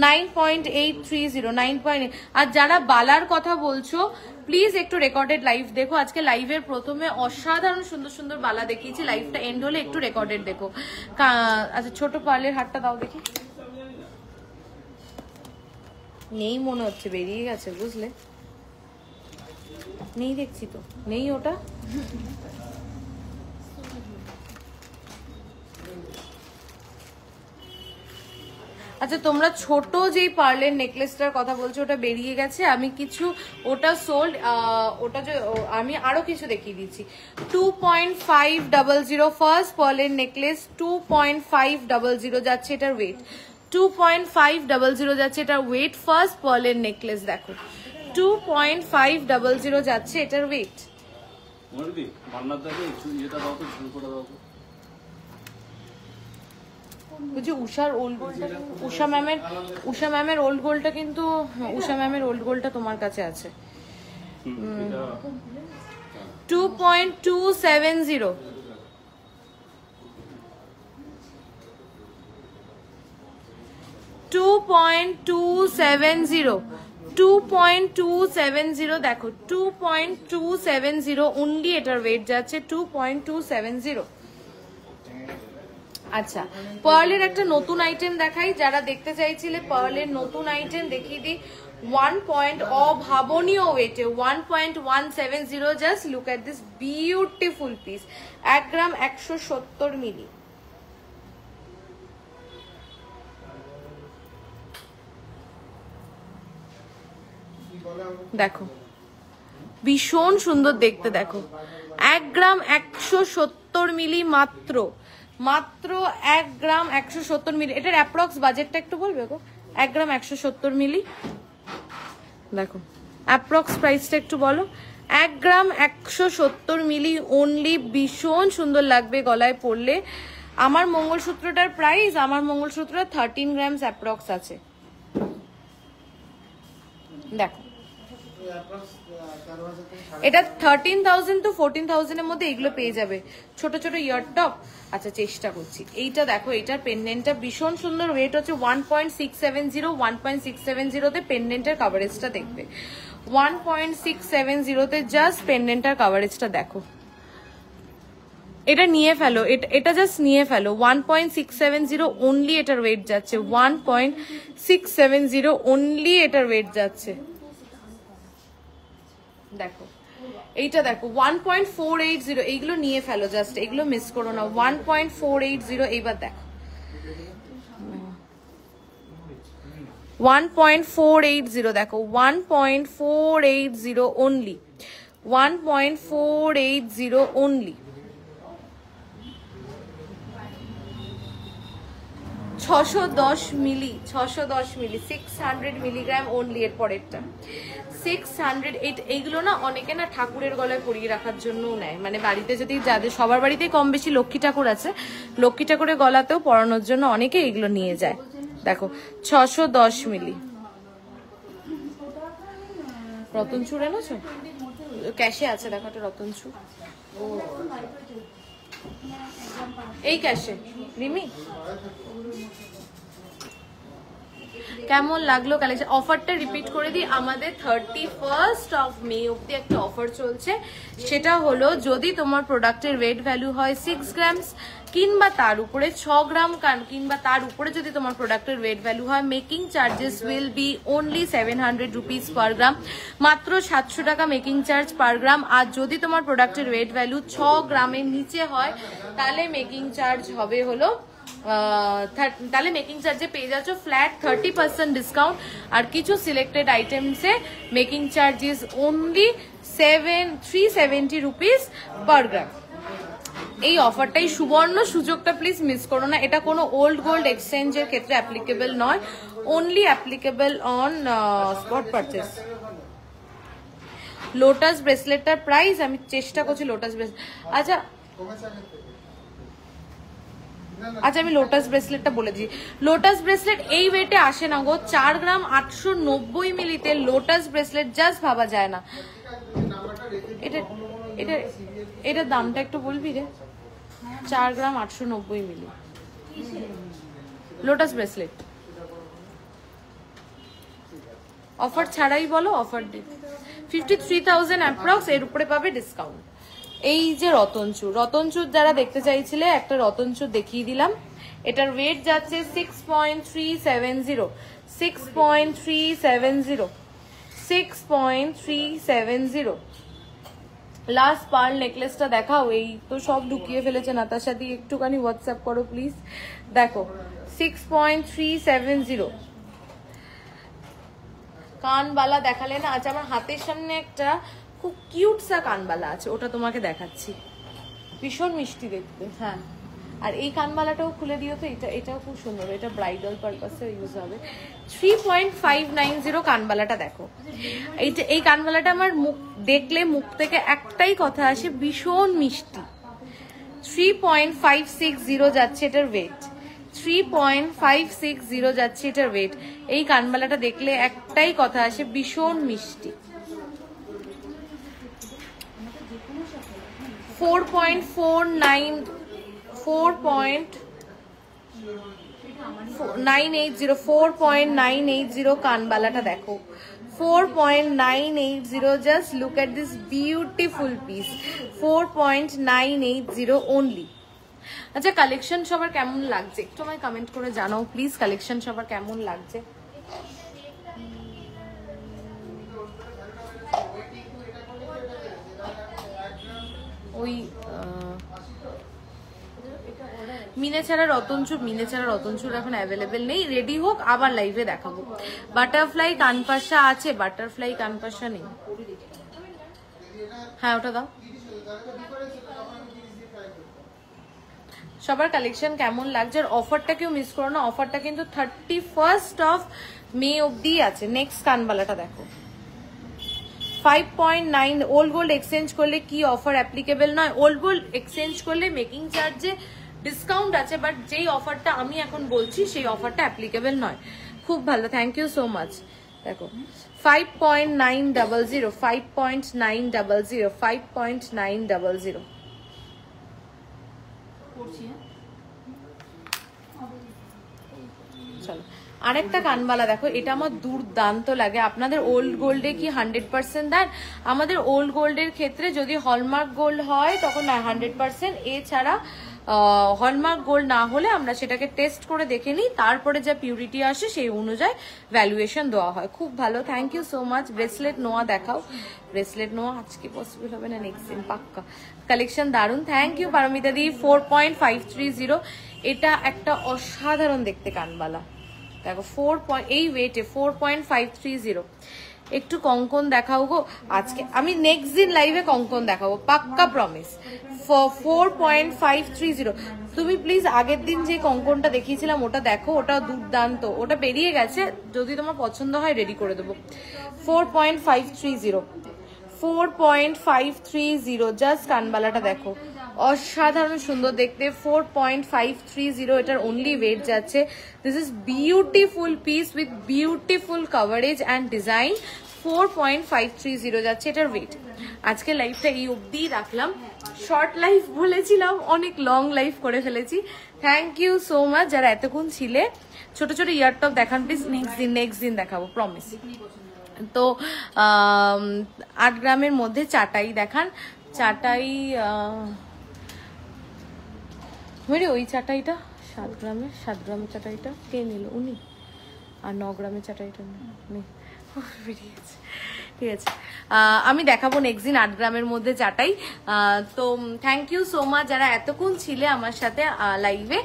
9.830, 9. আর যারা বালার কথা বলছো প্লিজ একটু রেকর্ডেড লাইভ দেখো, আজকে লাইভের প্রথমে অসাধারণ সুন্দর সুন্দর বালা দেখিয়েছি, লাইভটা এন্ড হলে একটু রেকর্ডেড দেখো। আচ্ছা ছোট পার্লের হারটা দাও দেখি, নেই মনে হচ্ছে, বেরিয়ে গেছে বুঝলে, নেই দেখছি তো, নেই ওটা। আচ্ছা তোমরা ছোট যেই পার্লের নেকলেসটার কথা বলছো ওটা বেরিয়ে গেছে, আমি কিছু ওটা সোল্ড, ওটা যে আমি আরো কিছু দেখিয়ে দিচ্ছি। 2.500 ফার্স্ট পার্লের নেকলেস, 2.500 যাচ্ছে এটার ওয়েট, 2.500 যাচ্ছে এটার ওয়েট। ফার্স্ট পার্লের নেকলেস দেখো, 2.500 যাচ্ছে এটার ওয়েট। বুঝছি উষার ওল্ড গোল্ডটা, উষা ম্যামের ওল্ড গোল্ডটা কিন্তু, উষা ম্যামের ওল্ড গোল্ডটা তোমার কাছে আছে। 2.270, 2.270, 2.270 দেখো, 2.270 অনলি এটার ওয়েট যাচ্ছে, 2.270। আচ্ছা পার্লের একটা নতুন আইটেম দেখাই, যারা দেখতে চাইছিলে পার্লের নতুন আইটেম দেখিয়ে দিই। 1. অভাবনীয় ওয়েটে 1.170, just look at this beautiful piece, 1 গ্রাম 170 মিলি। দেখো ভীষণ সুন্দর দেখতে, দেখো 1 গ্রাম 170 মিলি, মাত্র 1 গ্রাম 170 মিলি। এটার অ্যাপ্রক্স বাজেটটা একটু বলবে গো? 1 গ্রাম 170 মিলি, দেখো অ্যাপ্রক্স প্রাইসটা একটু বলো। 1 গ্রাম 170 মিলি অনলি, ভীষণ সুন্দর লাগবে গলায় পরলে। আমার মঙ্গলসূত্রটার প্রাইস, আমার মঙ্গলসূত্রটা 13 গ্রামস অ্যাপ্রক্স আছে, দেখো এটা 13,000 to 14,000 এর মধ্যে এগুলো পেয়ে যাবে, ছোট ছোট ইয়ার টপ। আচ্ছা চেষ্টা করছি, এইটা দেখো, এটার পেন্ডেন্টটা ভীষণ সুন্দর, ওয়েট হচ্ছে 1.670, 1.670 তে পেন্ডেন্টের কভারেজটা দেখবে, 1.670 তে জাস্ট পেন্ডেন্টের কভারেজটা দেখো। এটা নিয়ে ফেলো, এটা জাস্ট নিয়ে ফেলো। 1.670 অনলি এটার ওয়েট যাচ্ছে, 1.670 অনলি এটার ওয়েট যাচ্ছে। দেখো এইটা দেখো 1.480, এইগুলো নিয়ে ফেলো জাস্ট, এগুলো মিস করো না। 1.480, এইবার দেখো 1.480, দেখো 1.480 অনলি, 1.480 অনলি। 610 মিলি, 610 মিলি, 600 মিলিগ্রাম অনলি। এর পরেরটা 600। এইগুলো না অনেকে না ঠাকুরের গলায় পরিয়ে রাখার জন্যও নেয়, মানে বাড়িতে যদি যাদের সবার বাড়িতে কম বেশি লক্ষ্মী ঠাকুর আছে, লক্ষ্মী ঠাকুরের গলাতেও পরানোর জন্য অনেকে এগুলো নিয়ে যায়। দেখো 610 মিলি। রতনচুর এনেছো? ক্যাশে আছে, দেখো একটা রতনচুর, এই ক্যাশে। রিমি কেমন লাগলো কালেকশন? অফারটা রিপিট করে দিই, আমাদের 31st অফ মে অব্দি একটা অফার চলছে। সেটা হলো যদি তোমার প্রোডাক্টের ওয়েট ভ্যালু হয় 6 গ্রামস কিংবা তার উপরে, 6 গ্রাম কিংবা তার উপরে যদি তোমার প্রোডাক্টের ওয়েট ভ্যালু হয়, making charges will be only 700 rupees per gram, মাত্র 700 টাকা মেকিং চার্জ পার গ্রাম। আর যদি তোমার প্রোডাক্টের ওয়েট ভ্যালু 6 গ্রামের নিচে হয়, তাহলে মেকিং চার্জ হবে হলো তাহলে মেকিং চার্জে পেয়ে যাচ্ছ ফ্ল্যাট 30% ডিসকাউন্ট। আর কিছু সিলেক্টেড আইটেমসে making charge is only 370 rupees per gram. এই অফারটাই সুবর্ণ সুযোগটা, প্লিজ মিস করো না। এটা কোনো ওল্ড গোল্ড এক্সচেঞ্জের ক্ষেত্রে অ্যাপ্লিকেবল নয়, only applicable on spot purchase. Lotus ব্রেসলেটটার প্রাইস আমি চেষ্টা করছি, লোটাস ব্রেসলেট, আচ্ছা আমি লোটাস ব্রেসলেটটা বলে দিই। লোটাস ব্রেসলেট এই ওয়েটে আসে না গো, 4 গ্রাম 890 মিলিতে লোটাস ব্রেসলেট জাস্ট ভাবা যায় না। এটার দামটা একটু বলবি রে? 4 গ্রাম 890 মিলি লোটাস ব্রেসলেট, অফার ছাড়াই বলো, অফার 53,000 অ্যাপ্রক্স, এর উপরে পাবে ডিসকাউন্ট। এই যে রতনচুর, রতনচুর যারা দেখতে চাইছিলে একটা রতনচুর দেখিয়ে দিলাম। এটার ওয়েট যাচ্ছে 6.370, 6.370, 6.370। লাস্ট পার্ল নেকলেসটা দেখাও, এই তো সব ঢুকিয়ে ফেলেছে নাতাশা দি, একটুখানি হোয়াটসঅ্যাপ করো প্লিজ। দেখো 6.370। কানবালা দেখালে না? আচ্ছা আমার হাতের সামনে একটা খুব কিউট সা কানবালা আছে, ওটা তোমাকে দেখাচ্ছি, ভীষণ মিষ্টি দেখতে। হ্যাঁ, আর এই কানবালাটাও খুলে দিও তো, এটাও খুব সুন্দর, এটা ব্রাইডাল পারপাসে ইউজ হবে। 3.590 কানবালাটা দেখো। এই কানবালাটা আমার মুখ দেখলে মুখ থেকে একটাই কথা আসে, ভীষণ মিষ্টি। 3.560 যাচ্ছে এটার ওয়েট, 3.560 যাচ্ছে এটার ওয়েট। এই কানবালাটা দেখলে একটাই কথা আসে, ভীষণ মিষ্টি। 4.980 কানবালাটা দেখো, 4.980। Just look at this beautiful piece, 4.980 only. আচ্ছা কালেকশন সবার কেমন লাগছে একটু আমায় কমেন্ট করে জানাও প্লিজ, কালেকশন সবার কেমন লাগছে। ওই মিনে ছাড়া রতনচুর এখন অ্যাভেলেবেল নেই, রেডি হোক আবার লাইভে দেখাবো। বাটারফ্লাই কানপাশা আছে, বাটারফ্লাই কানপাশা নেই। হ্যাঁ ওটা দাও। সবার কালেকশন কেমন লাগছে, আর অফারটা কেউ মিস করো না, অফারটা কিন্তু 31st অফ মে অব্দি আছে। নেক্সট কানবালাটা দেখো, 5.9। ওল্ড গোল্ড এক্সচেঞ্জ করলে কি অফার অ্যাপ্লিকেবল নয়? ওল্ড গোল্ড এক্সচেঞ্জ করলে মেকিং চার্জে ডিসকাউন্ট আছে, বাট যেই অফারটা আমি এখন বলছি সেই অফারটা অ্যাপ্লিকেবল নয়। খুব ভালো, থ্যাংক ইউ সো মাচ। দেখো 5.900, 5.900, 5.900। চলো আরেকটা কানবালা দেখো, এটা আমার দুর্দান্ত লাগে। আপনাদের ওল্ড গোল্ডে কি 100% দেন? আমাদের ওল্ড গোল্ডের ক্ষেত্রে যদি হলমার্ক গোল্ড হয় তখন 100%, এছাড়া হলমার্ক গোল্ড না হলে আমরা সেটাকে টেস্ট করে দেখে নিই, তারপরে যা পিউরিটি আসে সেই অনুযায়ী ভ্যালুয়েশন দেওয়া হয়। খুব ভালো, thank you so much. Bracelet নোয়া দেখাও, ব্রেসলেট নোয়া আজকে পসিবল হবে না, নেক্সট দিন পাক্কা। কালেকশন দারুন, থ্যাংক ইউ পারমিতা দি। 4.530, এটা একটা অসাধারণ দেখতে কানবালা দেখো, 4 এই ওয়েটে 4.530। একটু কঙ্কন দেখাও গো আজকে, আমি নেক্সট দিন লাইভে কঙ্কন দেখাবো পাক্কা, প্রমিস। 4.530। তুমি প্লিজ আগের দিন যে কঙ্কনটা দেখিয়েছিলাম ওটা দেখো, ওটা দুর্দান্ত, ওটা বেরিয়ে গেছে, যদি তোমার পছন্দ হয় রেডি করে দেবো। 4.530, 4.530, জাস্ট কানবালাটা দেখো, অসাধারণ সুন্দর দেখতে। 4.530 এটার অনলি ওয়েট যাচ্ছে। This is beautiful piece with beautiful coverage and design. 4.530 যাচ্ছে এটার ওয়েট। আজকে লাইফটা এই অবধি রাখলাম, শর্ট লাইফ বলেছিলাম, অনেক লং লাইফ করে ফেলেছি। থ্যাংক ইউ সো মাচ যারা এতক্ষণ ছিলে। ছোট ছোট ইয়ার টপ দেখান প্লিজ, নেক্সট দিন দেখাবো, প্রমিস। তো 8 গ্রামের মধ্যে চাটাই দেখান, চাটাই ওই চাটাইটা 7 গ্রামের চাটাইটা কে নিল? উনি। আর 9 গ্রামের চাটাইটা নেই, বেরিয়েছে। ঠিক আছে, আমি দেখাবো নেক্সট দিন 8 গ্রামের মধ্যে চাটাই। তো থ্যাংক ইউ সো মাচ যারা এতক্ষণ ছিলে আমার সাথে লাইভে,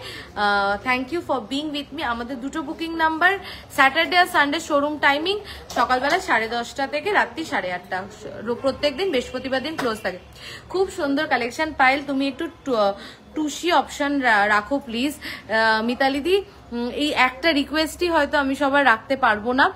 thank you for being with me. আমাদের দুটো বুকিং নাম্বার, স্যাটারডে আর সানডে শোরুম টাইমিং সকালবেলা 10:30 থেকে রাত্রি 8:30, প্রত্যেকদিন বৃহস্পতিবার দিন ক্লোজ থাকে। খুব সুন্দর কালেকশন। পায়েল তুমি একটু টুসি অপশন রাখো প্লিজ। মিতালিদি, এই একটা রিকোয়েস্টই হয়তো আমি সবার রাখতে পারবো না,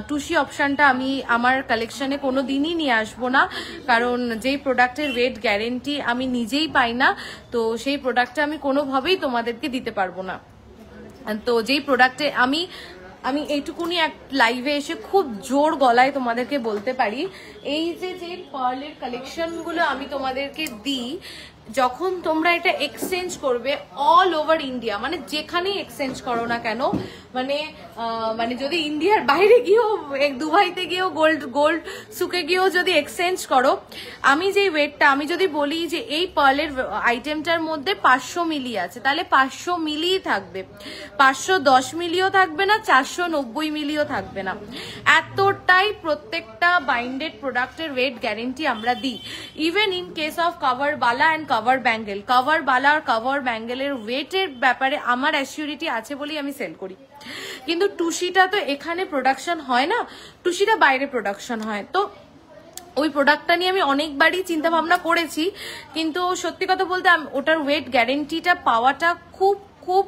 টুসি অপশনটা আমি আমার কালেকশনে কোনো দিনই নিয়ে আসবো না, কারণ যেই প্রোডাক্টের ওয়েট গ্যারেন্টি আমি নিজেই পাই না, তো সেই প্রোডাক্টটা আমি কোনোভাবেই তোমাদেরকে দিতে পারবো না। তো যেই প্রোডাক্টে আমি এইটুকুনি এক লাইভে এসে খুব জোর গলায় তোমাদেরকে বলতে পারি, এই যে পার্লের কালেকশনগুলো আমি তোমাদেরকে দিই, যখন তোমরা এটা এক্সচেঞ্জ করবে অল ওভার ইন্ডিয়া, মানে যেখানেই এক্সচেঞ্জ করো না কেন, মানে যদি ইন্ডিয়ার বাইরে গিয়েও, দুবাইতে গিয়েও, গোল্ড সুকে গিয়েও যদি এক্সচেঞ্জ করো, আমি যে ওয়েটটা, আমি যদি বলি যে এই পার্লের আইটেমটার মধ্যে 500 মিলি আছে, তাহলে 500 মিলিই থাকবে, 510 মিলিও থাকবে না, 490 মিলিও থাকবে না। এতটাই প্রত্যেকটা বাইন্ডেড প্রোডাক্টের ওয়েট গ্যারেন্টি আমরা দিই। Even in case of cover Bala and cover bangle, cover Bala R cover ব্যাঙ্গেলের ওয়েটের ব্যাপারে আমার অ্যাসিউরিটি আছে বলেই আমি সেল করি। কিন্তু টুসিটা তো এখানে প্রোডাকশন হয় না, টুসিটা বাইরে প্রোডাকশন হয়। তো ওই প্রোডাক্টটা নিয়ে আমি অনেকবারই চিন্তা ভাবনা করেছি, কিন্তু সত্যি কথা বলতে ওটার ওয়েট গ্যারেন্টিটা পাওয়াটা খুব খুব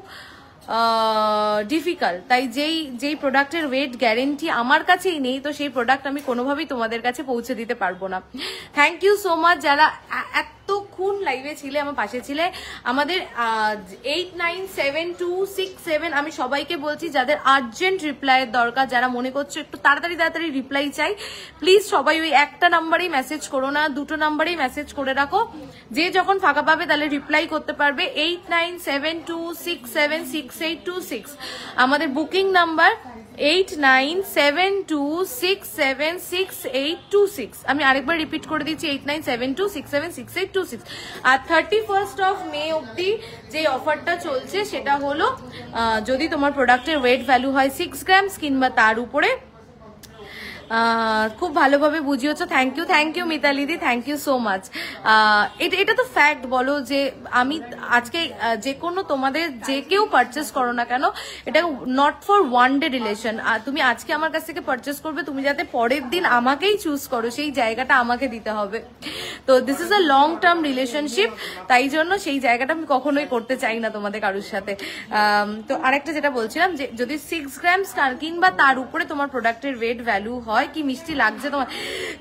ডিফিকাল্ট। তাই যেই প্রোডাক্টের ওয়েট গ্যারেন্টি আমার কাছেই নেই, তো সেই প্রোডাক্ট আমি কোনোভাবেই তোমাদের কাছে পৌঁছে দিতে পারবো না। থ্যাংক ইউ সো মাচ যারা এতক্ষণ লাইভে ছিলে, আমার পাশে ছিলে। আমাদের 897267, আমি সবাইকে বলছি যাদের আর্জেন্ট রিপ্লাইয়ের দরকার, যারা মনে করছো একটু তাড়াতাড়ি রিপ্লাই চাই, প্লিজ সবাই ওই একটা নাম্বারেই মেসেজ করো না, দুটো নাম্বারেই মেসেজ করে রাখো, যে যখন ফাঁকা পাবে তাহলে রিপ্লাই করতে পারবে। 8972676826 আমাদের বুকিং নাম্বার, 8972676826। আমি আরেকবার রিপিট করে দিচ্ছি, 8972676826। আর 31st অফ মে অব্দি যে অফারটা চলছে সেটা হলো, যদি তোমার প্রোডাক্টের ওয়েট ভ্যালু হয় 6 গ্রামস কিংবা তার উপরে, খুব ভালোভাবে বুঝিয়েছ, থ্যাংক ইউ মিতালিদি, থ্যাংক ইউ সো মাচ। এটা তো ফ্যাক্ট, বলো যে আমি আজকে যে কোনো তোমাদের যে কেউ পারচেস করো না কেন, এটা not for one day relation. তুমি আজকে আমার কাছ থেকে পারচেস করবে, তুমি যাতে পরের দিন আমাকেই চুজ করো, সেই জায়গাটা আমাকে দিতে হবে। তো this is a long term relationship, তাই জন্য সেই জায়গাটা আমি কখনোই করতে চাই না তোমাদের কারোর সাথে। তো আরেকটা যেটা বলছিলাম, যে যদি 6 গ্রামস কিংবা তার উপরে তোমার প্রোডাক্টের ওয়েট ভ্যালু হয়, কি মিষ্টি লাগছে তোমার,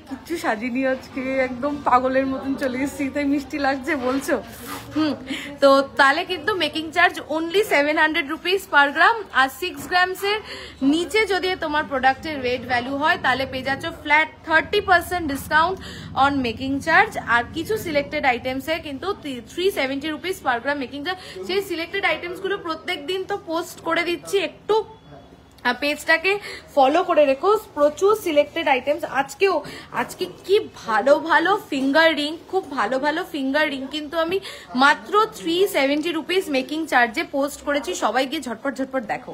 কিচ্ছু সাজিনি আজকে, একদম পাগলের মতন চলে এসেছি, তাই মিষ্টি লাগছে বলছো। তো তাহলে কিন্তু making charge only 700 rupees per gram. আর 6 গ্রামসের নিচে যদি তোমার প্রোডাক্টের ওয়েট ভ্যালু হয়, তাহলে পেয়ে যাচ্ছ flat 30% discount on making charge. আর কিছু সিলেক্টেড আইটেমসে কিন্তু 370 rupees per gram making charge. সেই সিলেক্টেড আইটেমস গুলো প্রত্যেক দিন তো পোস্ট করে দিচ্ছি, একটু পেজটাকে ফলো করে রেখো, প্রচুর সিলেক্টেড আইটেমস। আজকে কি ভালো ভালো ফিঙ্গার রিং, খুব ভালো ভালো ফিঙ্গার রিং কিন্তু আমি মাত্র 370 রুপিস মেকিং চার্জে পোস্ট করেছি। সবাই গিয়ে ঝটপট ঝটপট দেখো।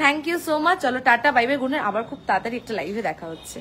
Thank you so much. চলো tata, bye bye, good night. আবার খুব তাড়াতাড়ি একটা লাইভে দেখা হচ্ছে।